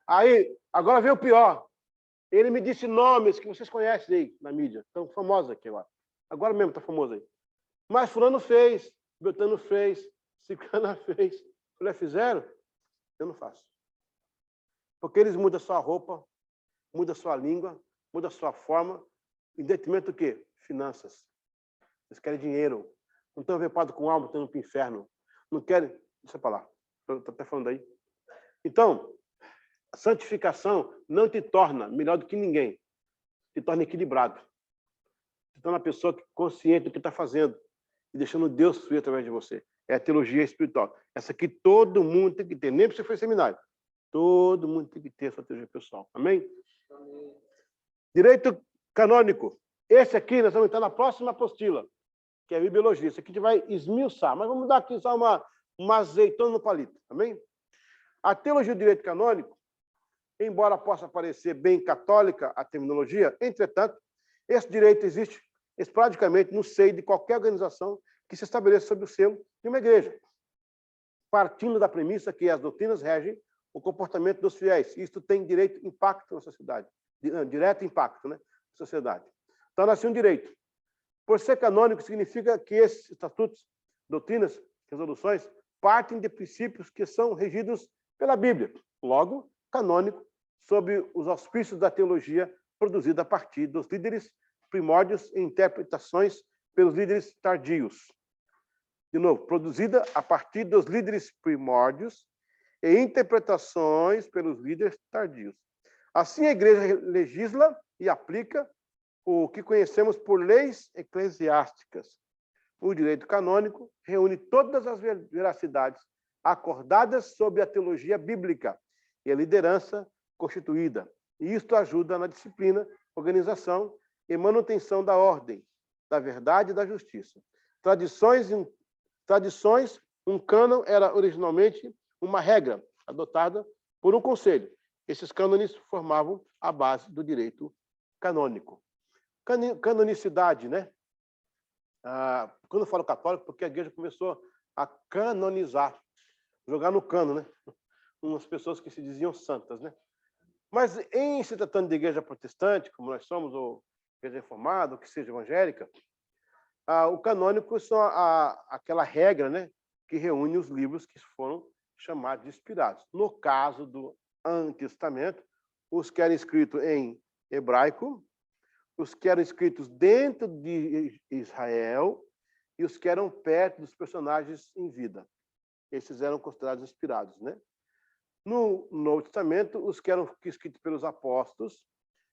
Aí, agora veio o pior. Ele me disse nomes que vocês conhecem aí na mídia. Estão famosos aqui agora. Agora mesmo está famoso aí. Mas fulano fez, Beltrano fez, Ciclana fez. Falei, fizeram? Eu não faço. Porque eles mudam a sua roupa, mudam a sua língua, mudam a sua forma, em detrimento do quê? Finanças. Eles querem dinheiro. Não estão preocupados com alma, estão indo para o inferno. Não querem... Deixa para lá. Estou até falando aí. Então, a santificação não te torna melhor do que ninguém. Te torna equilibrado. Te torna uma pessoa consciente do que está fazendo e deixando Deus fluir através de você. É a teologia espiritual. Essa aqui todo mundo tem que ter. Nem para você fazer seminário. Todo mundo tem que ter essa teologia pessoal. Amém? Amém. Direito canônico. Esse aqui, nós vamos entrar na próxima apostila, que é a bibliologia. Esse aqui a gente vai esmiuçar. Mas vamos dar aqui só uma azeitona no palito. Amém? A teologia do direito canônico, embora possa parecer bem católica a terminologia, entretanto, esse direito existe esporadicamente no seio de qualquer organização que se estabeleça sob o selo de uma igreja, partindo da premissa que as doutrinas regem o comportamento dos fiéis. Isto tem direito impacto na sociedade, direto impacto, né, na sociedade. Torna-se um direito. Por ser canônico, significa que esses estatutos, doutrinas, resoluções, partem de princípios que são regidos pela Bíblia. Logo, canônico, sob os auspícios da teologia produzida a partir dos líderes primórdios e interpretações pelos líderes tardios. De novo, produzida a partir dos líderes primórdios e interpretações pelos líderes tardios. Assim, a igreja legisla e aplica o que conhecemos por leis eclesiásticas. O direito canônico reúne todas as veracidades acordadas sob a teologia bíblica e a liderança constituída. E isto ajuda na disciplina, organização e manutenção da ordem, da verdade e da justiça. Tradições, um cânon era originalmente uma regra adotada por um conselho. Esses cânones formavam a base do direito canônico. Canonicidade, né? Quando eu falo católico, porque a igreja começou a canonizar, jogar no cano, né? Umas pessoas que se diziam santas, né? Mas em se tratando de igreja protestante, como nós somos, ou igreja reformada, ou que seja evangélica, o canônico são aquela regra, né, que reúne os livros que foram chamados de inspirados. No caso do Antigo Testamento, os que eram escritos em hebraico, os que eram escritos dentro de Israel e os que eram perto dos personagens em vida. Esses eram considerados inspirados, né? No Novo Testamento, os que eram escritos pelos apóstolos,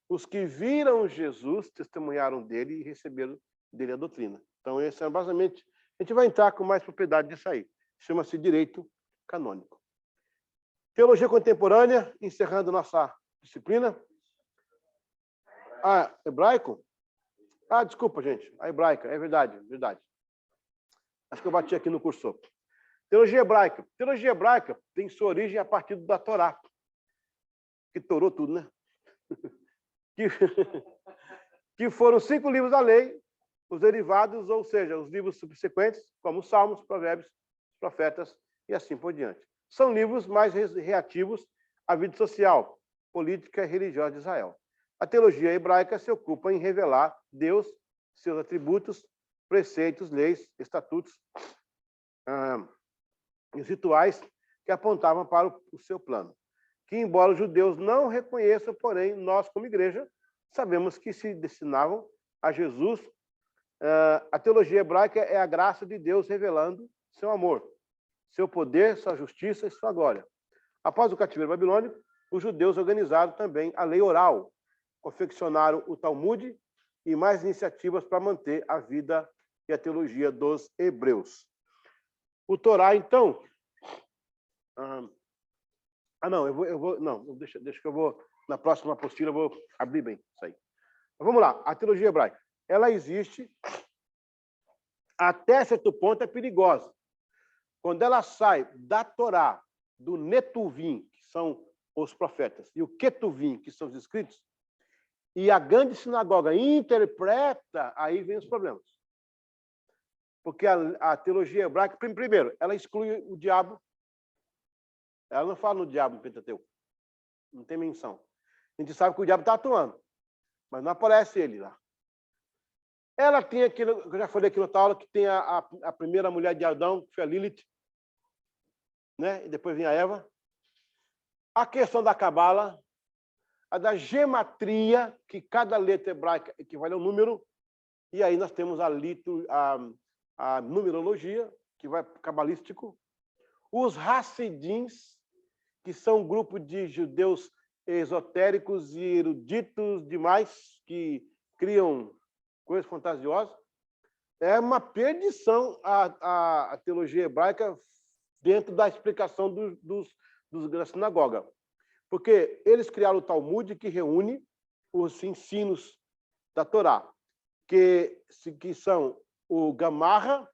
os que viram Jesus, testemunharam dele e receberam dele a doutrina. Então, esse é basicamente... A gente vai entrar com mais propriedade nisso aí. Chama-se direito canônico. Teologia contemporânea, encerrando nossa disciplina. Hebraico? Desculpa, gente. A hebraica, é verdade, verdade. Acho que eu bati aqui no cursor. Teologia hebraica. Teologia hebraica tem sua origem a partir da Torá, que torou tudo, né? Que foram 5 livros da lei, os derivados, ou seja, os livros subsequentes, como os Salmos, Provérbios, Profetas e assim por diante. São livros mais reativos à vida social, política e religiosa de Israel. A teologia hebraica se ocupa em revelar Deus seus atributos, preceitos, leis, estatutos e os rituais que apontavam para o seu plano. Que, embora os judeus não reconheçam, porém, nós, como igreja, sabemos que se destinavam a Jesus. A teologia hebraica é a graça de Deus revelando seu amor, seu poder, sua justiça e sua glória. Após o cativeiro babilônico, os judeus organizaram também a lei oral, confeccionaram o Talmud e mais iniciativas para manter a vida e a teologia dos hebreus. O Torá, então... deixa que eu vou, na próxima apostila, eu vou abrir bem isso aí. Mas vamos lá, a teologia hebraica. Ela existe, até certo ponto é perigosa. Quando ela sai da Torá, do Netuvim, que são os profetas, e o Ketuvim, que são os escritos, e a grande sinagoga interpreta, aí vem os problemas. Porque a teologia hebraica, primeiro, ela exclui o diabo. Ela não fala no diabo no Pentateuco. Não tem menção. A gente sabe que o diabo está atuando, mas não aparece ele lá. Ela tem aquilo, eu já falei aqui na outra aula, que tem a primeira mulher de Adão, que foi a Lilith, né? E depois vem a Eva. A questão da cabala, a da gematria, que cada letra hebraica equivale a um número, e aí nós temos a numerologia, que vai cabalístico, os Hassidins, que são um grupo de judeus esotéricos e eruditos demais, que criam coisas fantasiosas. É uma perdição a teologia hebraica dentro da explicação da sinagoga. Porque eles criaram o Talmud, que reúne os ensinos da Torá, que são o Gamarra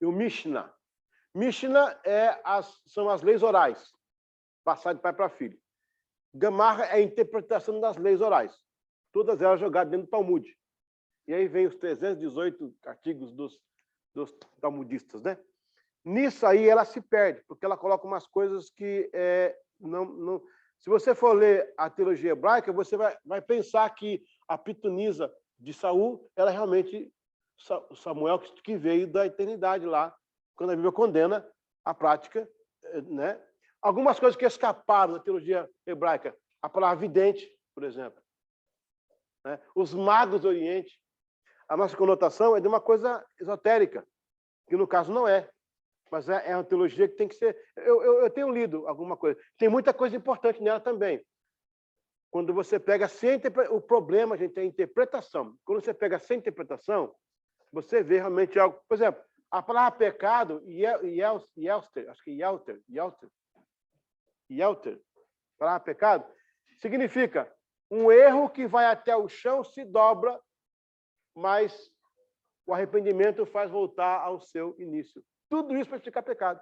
e o Mishnah. Mishnah são as leis orais, passadas de pai para filho. Gamarra é a interpretação das leis orais, todas elas jogadas dentro do Talmud. E aí vem os 318 artigos dos talmudistas, né? Nisso aí ela se perde, porque ela coloca umas coisas que não... Se você for ler a teologia hebraica, você vai pensar que a pitonisa de Saul era realmente Samuel que veio da eternidade lá, quando a Bíblia condena a prática, né? Algumas coisas que escaparam da teologia hebraica, a palavra vidente, por exemplo, né? Os magos do Oriente. A nossa conotação é de uma coisa esotérica, que no caso não é, mas é uma teologia que tem que ser... Eu tenho lido alguma coisa. Tem muita coisa importante nela também. Quando você pega sem o problema, gente, é a interpretação. Quando você pega sem interpretação, você vê realmente algo... Por exemplo, a palavra pecado, Yelter, acho que Yelter, a palavra pecado, significa um erro que vai até o chão, se dobra, mas o arrependimento faz voltar ao seu início. Tudo isso para explicar pecado.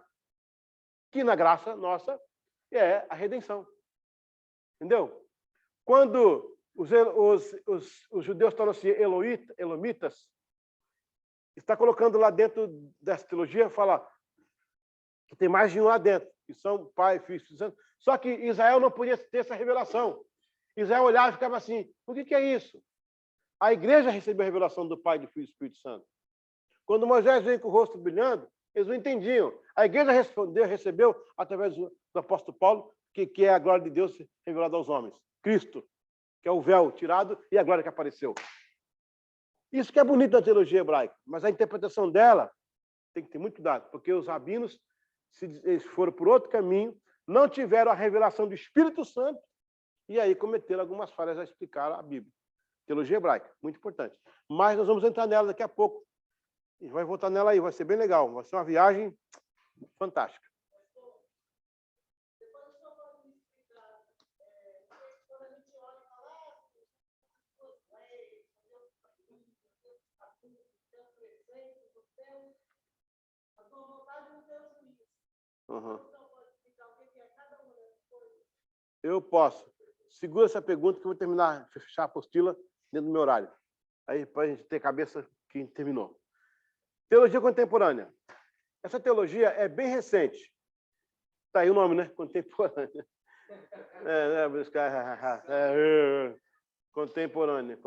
Que na graça nossa é a redenção. Entendeu? Quando os judeus tornam-se elomitas, está colocando lá dentro dessa teologia, fala que tem mais de um lá dentro, que são Pai, Filho e Espírito Santo. Só que Israel não podia ter essa revelação. Israel olhava e ficava assim, o que é isso? A igreja recebeu a revelação do Pai, do Filho e do Espírito Santo. Quando Moisés veio com o rosto brilhando, eles não entendiam. A igreja recebeu através do apóstolo Paulo, que é a glória de Deus revelada aos homens. Cristo, que é o véu tirado e a glória que apareceu. Isso que é bonito na teologia hebraica, mas a interpretação dela tem que ter muito cuidado, porque os rabinos, se eles foram por outro caminho, não tiveram a revelação do Espírito Santo e aí cometeram algumas falhas a explicar a Bíblia. Teologia hebraica, muito importante. Mas nós vamos entrar nela daqui a pouco. A gente vai voltar nela aí, vai ser bem legal. Vai ser uma viagem fantástica. Depois eu vou me explicar. Quando a gente olha e fala, suas leis, Deus presente, a tua vontade não tem juízo. Então, pode explicar o que é cada uma das coisas? Eu posso. Segura essa pergunta que eu vou terminar, fechar a apostila dentro do meu horário. Aí, para a gente ter cabeça que terminou. Teologia contemporânea. Essa teologia é bem recente. Está aí o nome, né? Contemporânea. Contemporânea.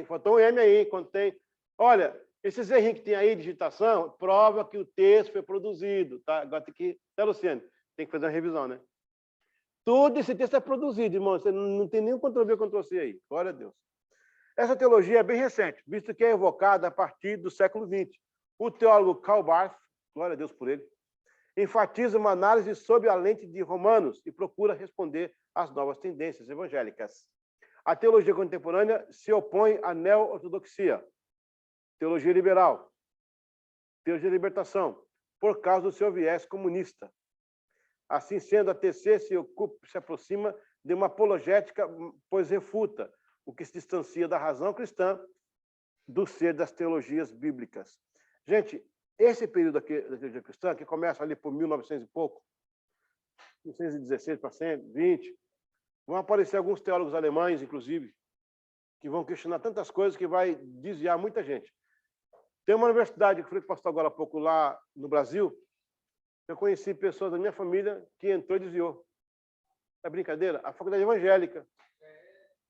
Faltou um M aí, contém. Olha, esses errinhos que tem aí, digitação, prova que o texto foi produzido, tá? Agora tem que... Tá, Luciano? Tem que fazer uma revisão, né? Tudo esse texto é produzido, irmão. Você não tem nenhum Ctrl-V, Ctrl-C aí. Glória a Deus. Essa teologia é bem recente, visto que é evocada a partir do século XX. O teólogo Karl Barth, glória a Deus por ele, enfatiza uma análise sob a lente de Romanos e procura responder às novas tendências evangélicas. A teologia contemporânea se opõe à neo-ortodoxia, teologia liberal, teologia de libertação, por causa do seu viés comunista. Assim sendo, a TC se aproxima de uma apologética, pois refuta o que se distancia da razão cristã do ser das teologias bíblicas. Gente, esse período aqui da teologia cristã, que começa ali por 1900 e pouco, 1916 para 120, vão aparecer alguns teólogos alemães, inclusive, que vão questionar tantas coisas que vai desviar muita gente. Tem uma universidade, que eu falei que pastor agora há pouco lá no Brasil, eu conheci pessoas da minha família que entrou e desviou. É brincadeira? A faculdade evangélica.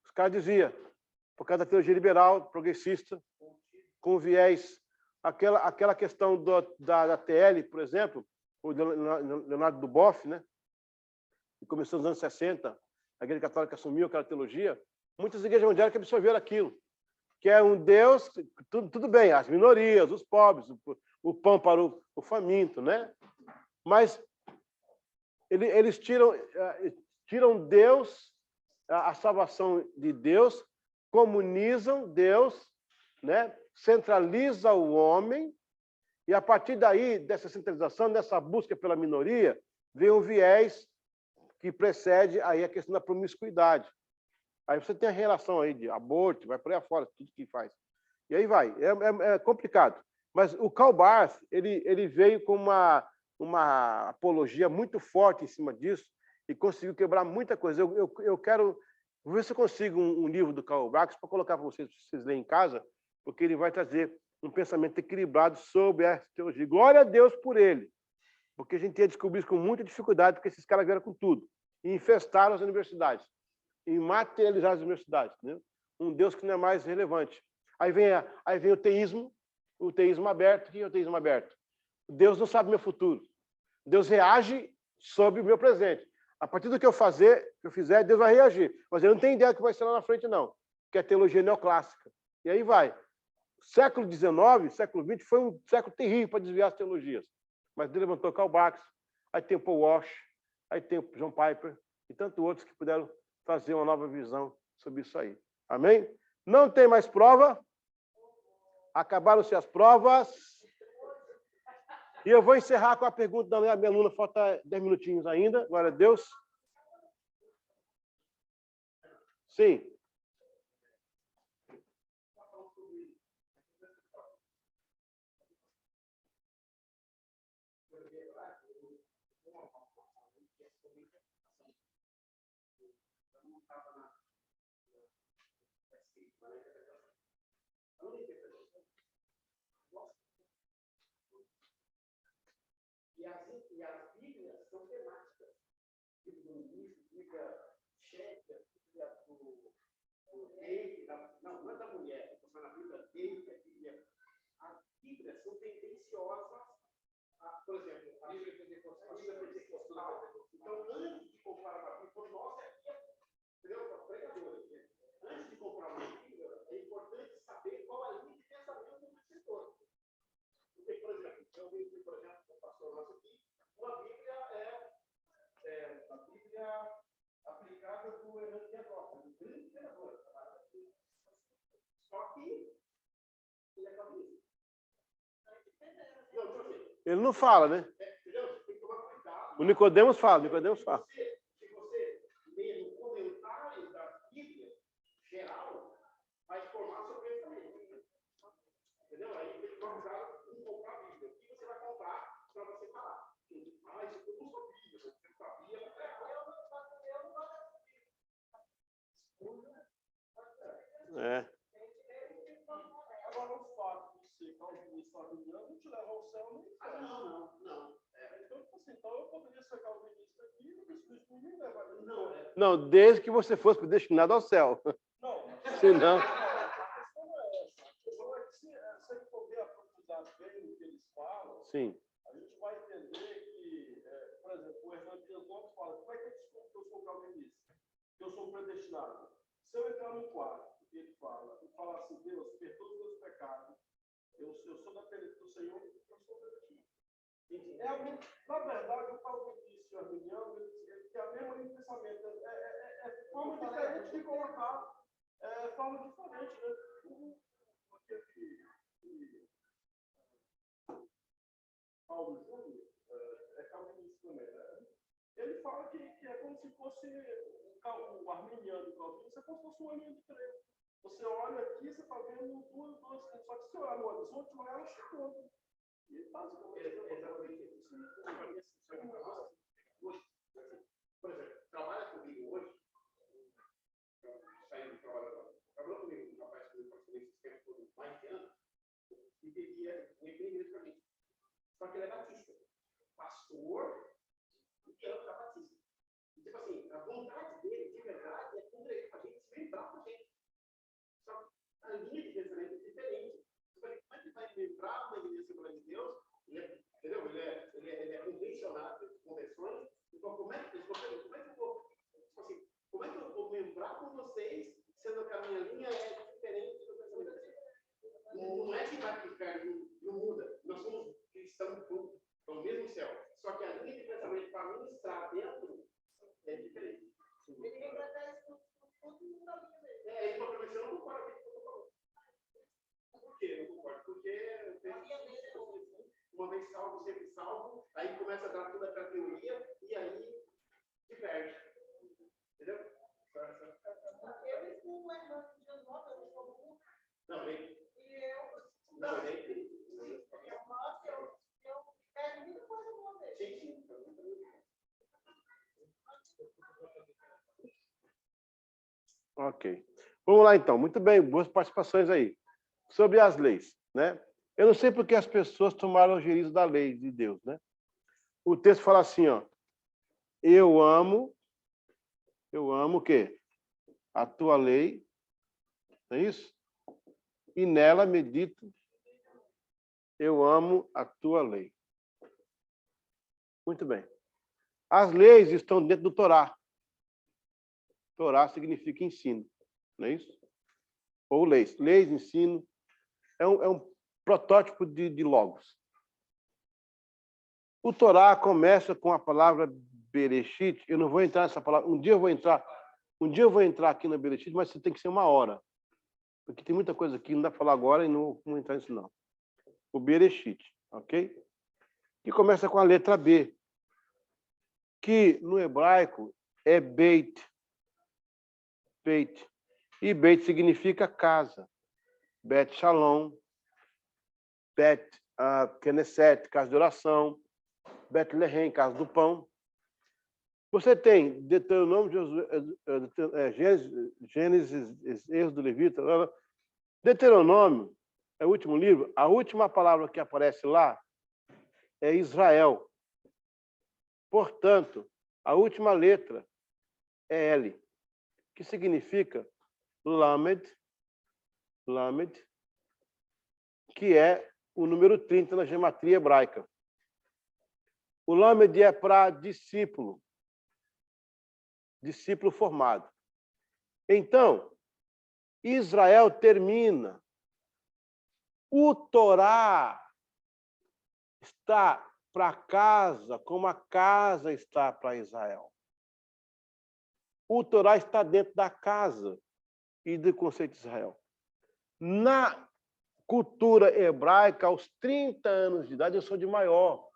Os caras diziam, por causa da teologia liberal, progressista, com viés. Aquela questão da TL, por exemplo, o Leonardo Duboff, né? Que começou nos anos 60, a igreja católica assumiu aquela teologia, muitas igrejas evangélicas absorveram aquilo, que é um Deus, tudo bem, as minorias, os pobres, o pão para o faminto, né? Mas eles tiram Deus, a salvação de Deus, comunizam Deus, né? Centraliza o homem, e a partir daí, dessa centralização, dessa busca pela minoria, vem um viés que precede aí a questão da promiscuidade. Aí você tem a relação aí de aborto, vai por aí afora, tudo que faz. E aí vai. É complicado. Mas o Karl Barth, ele veio com uma apologia muito forte em cima disso e conseguiu quebrar muita coisa. Eu quero ver se eu consigo um livro do Karl Barth para colocar para vocês lerem em casa, porque ele vai trazer um pensamento equilibrado sobre essa teologia. Glória a Deus por ele, porque a gente ia descobrir isso com muita dificuldade, porque esses caras vieram com tudo e infestaram as universidades, e materializaram as universidades. Né? Um Deus que não é mais relevante. Aí vem o teísmo aberto. O que é o teísmo aberto? Deus não sabe o meu futuro. Deus reage sobre o meu presente. A partir do que eu fizer, Deus vai reagir. Mas eu não tenho ideia do que vai ser lá na frente, não. Que é a teologia neoclássica. E aí vai. Século XIX, século XX, foi um século terrível para desviar as teologias. Mas Deus levantou Karl Barth, aí tem o Paul Walsh, aí tem o John Piper e tantos outros que puderam fazer uma nova visão sobre isso aí. Amém? Não tem mais prova. Acabaram-se as provas. E eu vou encerrar com a pergunta da minha aluna, falta 10 minutinhos ainda, glória a Deus. Sim. E as Bíblias são temáticas. Bíblia do ministro, Bíblia checa, Bíblia do rei, não é da mulher, estou falando a Bíblia dele, a Bíblia. As Bíblias são tendenciosas, por exemplo, a Bíblia pentecostal. Então, antes de comprar uma Bíblia, por nós aqui, entendeu? Para pregadores, né? Antes de comprar uma Bíblia, é importante saber qual é a linha de pensamento do escritor. Porque, por exemplo, eu vi, por exemplo, o pastor nosso aqui, uma Bíblia é a Bíblia aplicada por Hernando Diagosta, um grande pregador. Só que ele é calvinista. Ele não fala, né? Entendeu? Tem que tomar cuidado. O Nicodemos fala. Se você ler no comentário da Bíblia geral, vai formar seu pensamento. Entendeu? Aí tem que tomar cuidado com comprar a Bíblia. O que você vai comprar para você falar? Isso eu não sabia. Você sabia? Agora, o fato de ser calvinista arminiano não te leva ao céu nem inferno. Não. Então, eu poderia ser calvinista aqui e o Espírito não me levaria. Não, desde que você fosse destinado ao céu. Não, Se não, A questão é essa. A questão é que se a gente for ver a profundidade bem do que eles falam, sim. a gente vai entender que, por exemplo, o Hernando Dias Lopes fala, como é que eu descubro que eu sou calvinista? Que eu sou predestinado? Se eu entrar no quarto, ele fala, e falar assim, Deus, perdoa os meus pecados, eu sou dependente do Senhor, eu sou predestinado. Na verdade, o calvinista e o arminiano, ele tem a mesma linha de pensamento. É forma diferente de colocar, forma diferente, né? Paulo Júnior é calvinista também, né? Ele fala que é como se fosse o arminiano e o calvinista, é como se fosse uma linha de trem. Você olha aqui, você está vendo duas, só que se olhar no horizonte, vai ela chegando. E ele está Exatamente isso. Por exemplo, trabalha comigo hoje, saindo de trabalho, trabalhou comigo, um rapaz que eu passei esse tempo por mais de anos, e é uma igreja para mim. Só que ele é batista. Pastor e ela está batista. E, tipo assim, a vontade dele, de verdade, é contra ele, a gente se lembrar da gente. Só que a linha de pensamento é diferente. Como é que vai lembrar uma igreja Assembleia de Deus? Entendeu? Ele é convencionado de conversões. Então, como é que eu vou, tipo assim, como é que eu vou lembrar com vocês, sendo que a minha linha é diferente do pensamento dele? Não é que vai ficar, não muda. Nós somos cristãos juntos, no mesmo céu. Só que a linha de pensamento para ministrar dentro é diferente. Ele vai dar isso tudo no caminho dele. Ele falou, mas eu não concordo com o que eu estou falando. Por quê? Não concordo? Porque eu penso uma vez salvo, sempre salvo, aí começa a dar toda aquela teoria e aí se perde. Entendeu? Eu estou mais de novo, eu estou muito. Não, nem. E eu. Não, nem. Eu pego muita coisa com você. Sim. Ok. Vamos lá, então. Muito bem, boas participações aí. Sobre as leis, né? Eu não sei porque as pessoas tomaram o juízo da lei de Deus, né? O texto fala assim, ó. Eu amo o quê? A tua lei, não é isso? E nela medito. Eu amo a tua lei. Muito bem. As leis estão dentro do Torá. Torá significa ensino, não é isso? Ou leis. Leis, ensino. É um protótipo de logos. O Torá começa com a palavra Bereshit. Eu não vou entrar nessa palavra. Um dia eu vou entrar aqui na Bereshit, mas tem que ser uma hora. Porque tem muita coisa aqui, não dá para falar agora e não vou entrar nisso, não. O Bereshit, ok? Que começa com a letra B, que no hebraico é Beit. Beit. E Beit significa casa. Bet Shalom, Bet Knesset, casa de oração, Betlehem, casa do pão. Você tem Deuteronômio, Gênesis, Êxodo, Levita. Deuteronômio é o último livro. A última palavra que aparece lá é Israel. Portanto, a última letra é L, que significa Lamed, que é o número 30 na gematria hebraica. O Lamed é para discípulo formado. Então, Israel termina. O Torá está para casa como a casa está para Israel. O Torá está dentro da casa e do conceito de Israel. Na cultura hebraica, aos 30 anos de idade, eu sou de maior.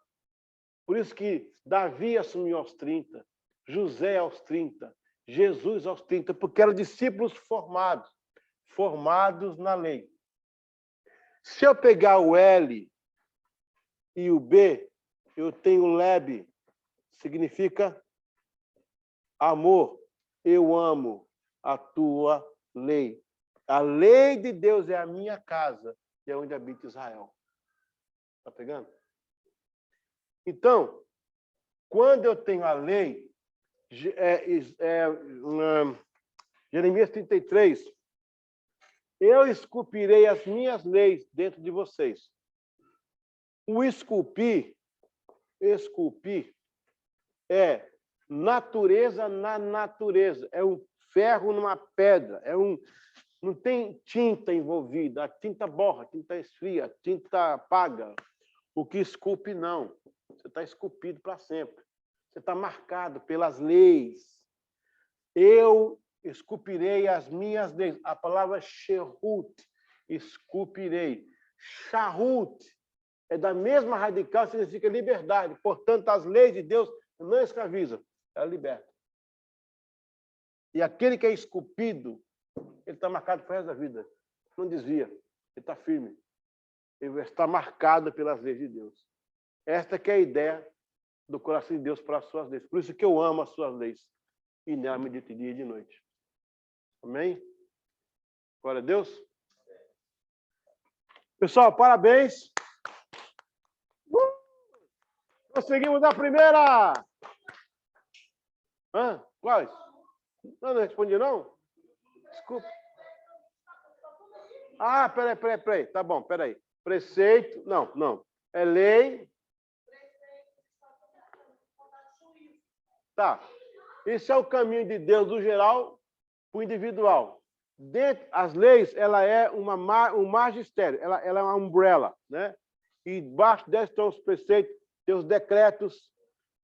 Por isso que Davi assumiu aos 30, José aos 30, Jesus aos 30, porque eram discípulos formados na lei. Se eu pegar o L e o B, eu tenho Leb, significa amor. Eu amo a tua lei. A lei de Deus é a minha casa e é onde habita Israel. Está pegando? Então, quando eu tenho a lei, Jeremias 33, Eu esculpirei as minhas leis dentro de vocês. O esculpir é natureza na natureza, é um ferro numa pedra, não tem tinta envolvida, a tinta borra, a tinta esfria, a tinta apaga. O que esculpe, não. Você está esculpido para sempre. Você está marcado pelas leis. Eu esculpirei as minhas leis. A palavra Shehut, esculpirei. Shahut é da mesma radical, significa liberdade. Portanto, as leis de Deus não escravizam, ela liberta. E aquele que é esculpido, ele está marcado para o resto da vida. Não desvia, ele está firme. Ele está marcado pelas leis de Deus. Esta que é a ideia do coração de Deus para as suas leis. Por isso que eu amo as suas leis. E nela medito dia e de noite. Amém? Glória a Deus. Pessoal, parabéns. Conseguimos a primeira. Quais? Não respondi, não? Desculpa. Peraí. Tá bom, peraí. Preceito. Não. É lei. Tá. Isso é o caminho de Deus do geral para o individual. As leis, ela é um magistério, ela é uma umbrella, né? E embaixo dela estão os preceitos, tem os decretos,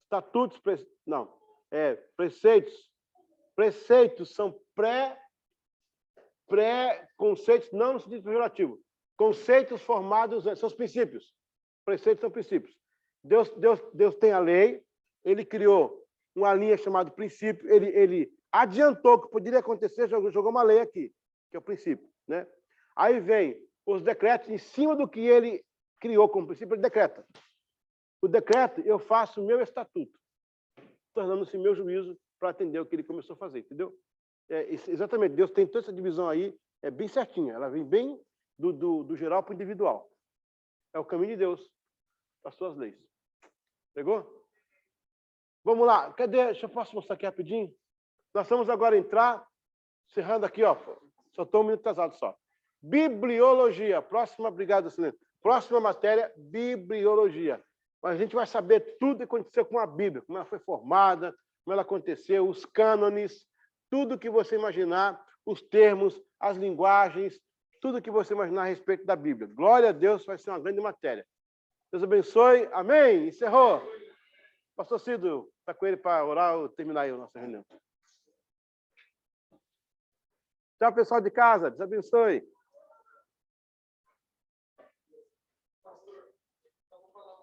estatutos, preceitos. Preceitos são pré-conceitos, não no sentido pejorativo. Conceitos formados, são os princípios. Preceitos são princípios. Deus tem a lei, ele criou uma linha chamada princípio, ele adiantou que poderia acontecer, jogou uma lei aqui, que é o princípio, né? Aí vem os decretos, em cima do que ele criou como princípio, ele decreta. O decreto, eu faço o meu estatuto, tornando-se meu juízo para atender o que ele começou a fazer, entendeu? Exatamente, Deus tem toda essa divisão aí, é bem certinha, ela vem bem do geral para o individual. É o caminho de Deus, as suas leis. Pegou? Vamos lá, deixa eu posso mostrar aqui rapidinho? Nós vamos agora entrar, encerrando aqui, ó. Só estou um minuto atrasado só. Bibliologia. Obrigado, Silêncio. Próxima matéria, bibliologia. Mas a gente vai saber tudo que aconteceu com a Bíblia, como ela foi formada, como ela aconteceu, os cânones, tudo que você imaginar, os termos, as linguagens, tudo que você imaginar a respeito da Bíblia. Glória a Deus, vai ser uma grande matéria. Deus abençoe. Amém. Encerrou. Pastor Cido, está com ele para orar ou terminar aí a nossa reunião? Tchau, pessoal de casa. Deus abençoe.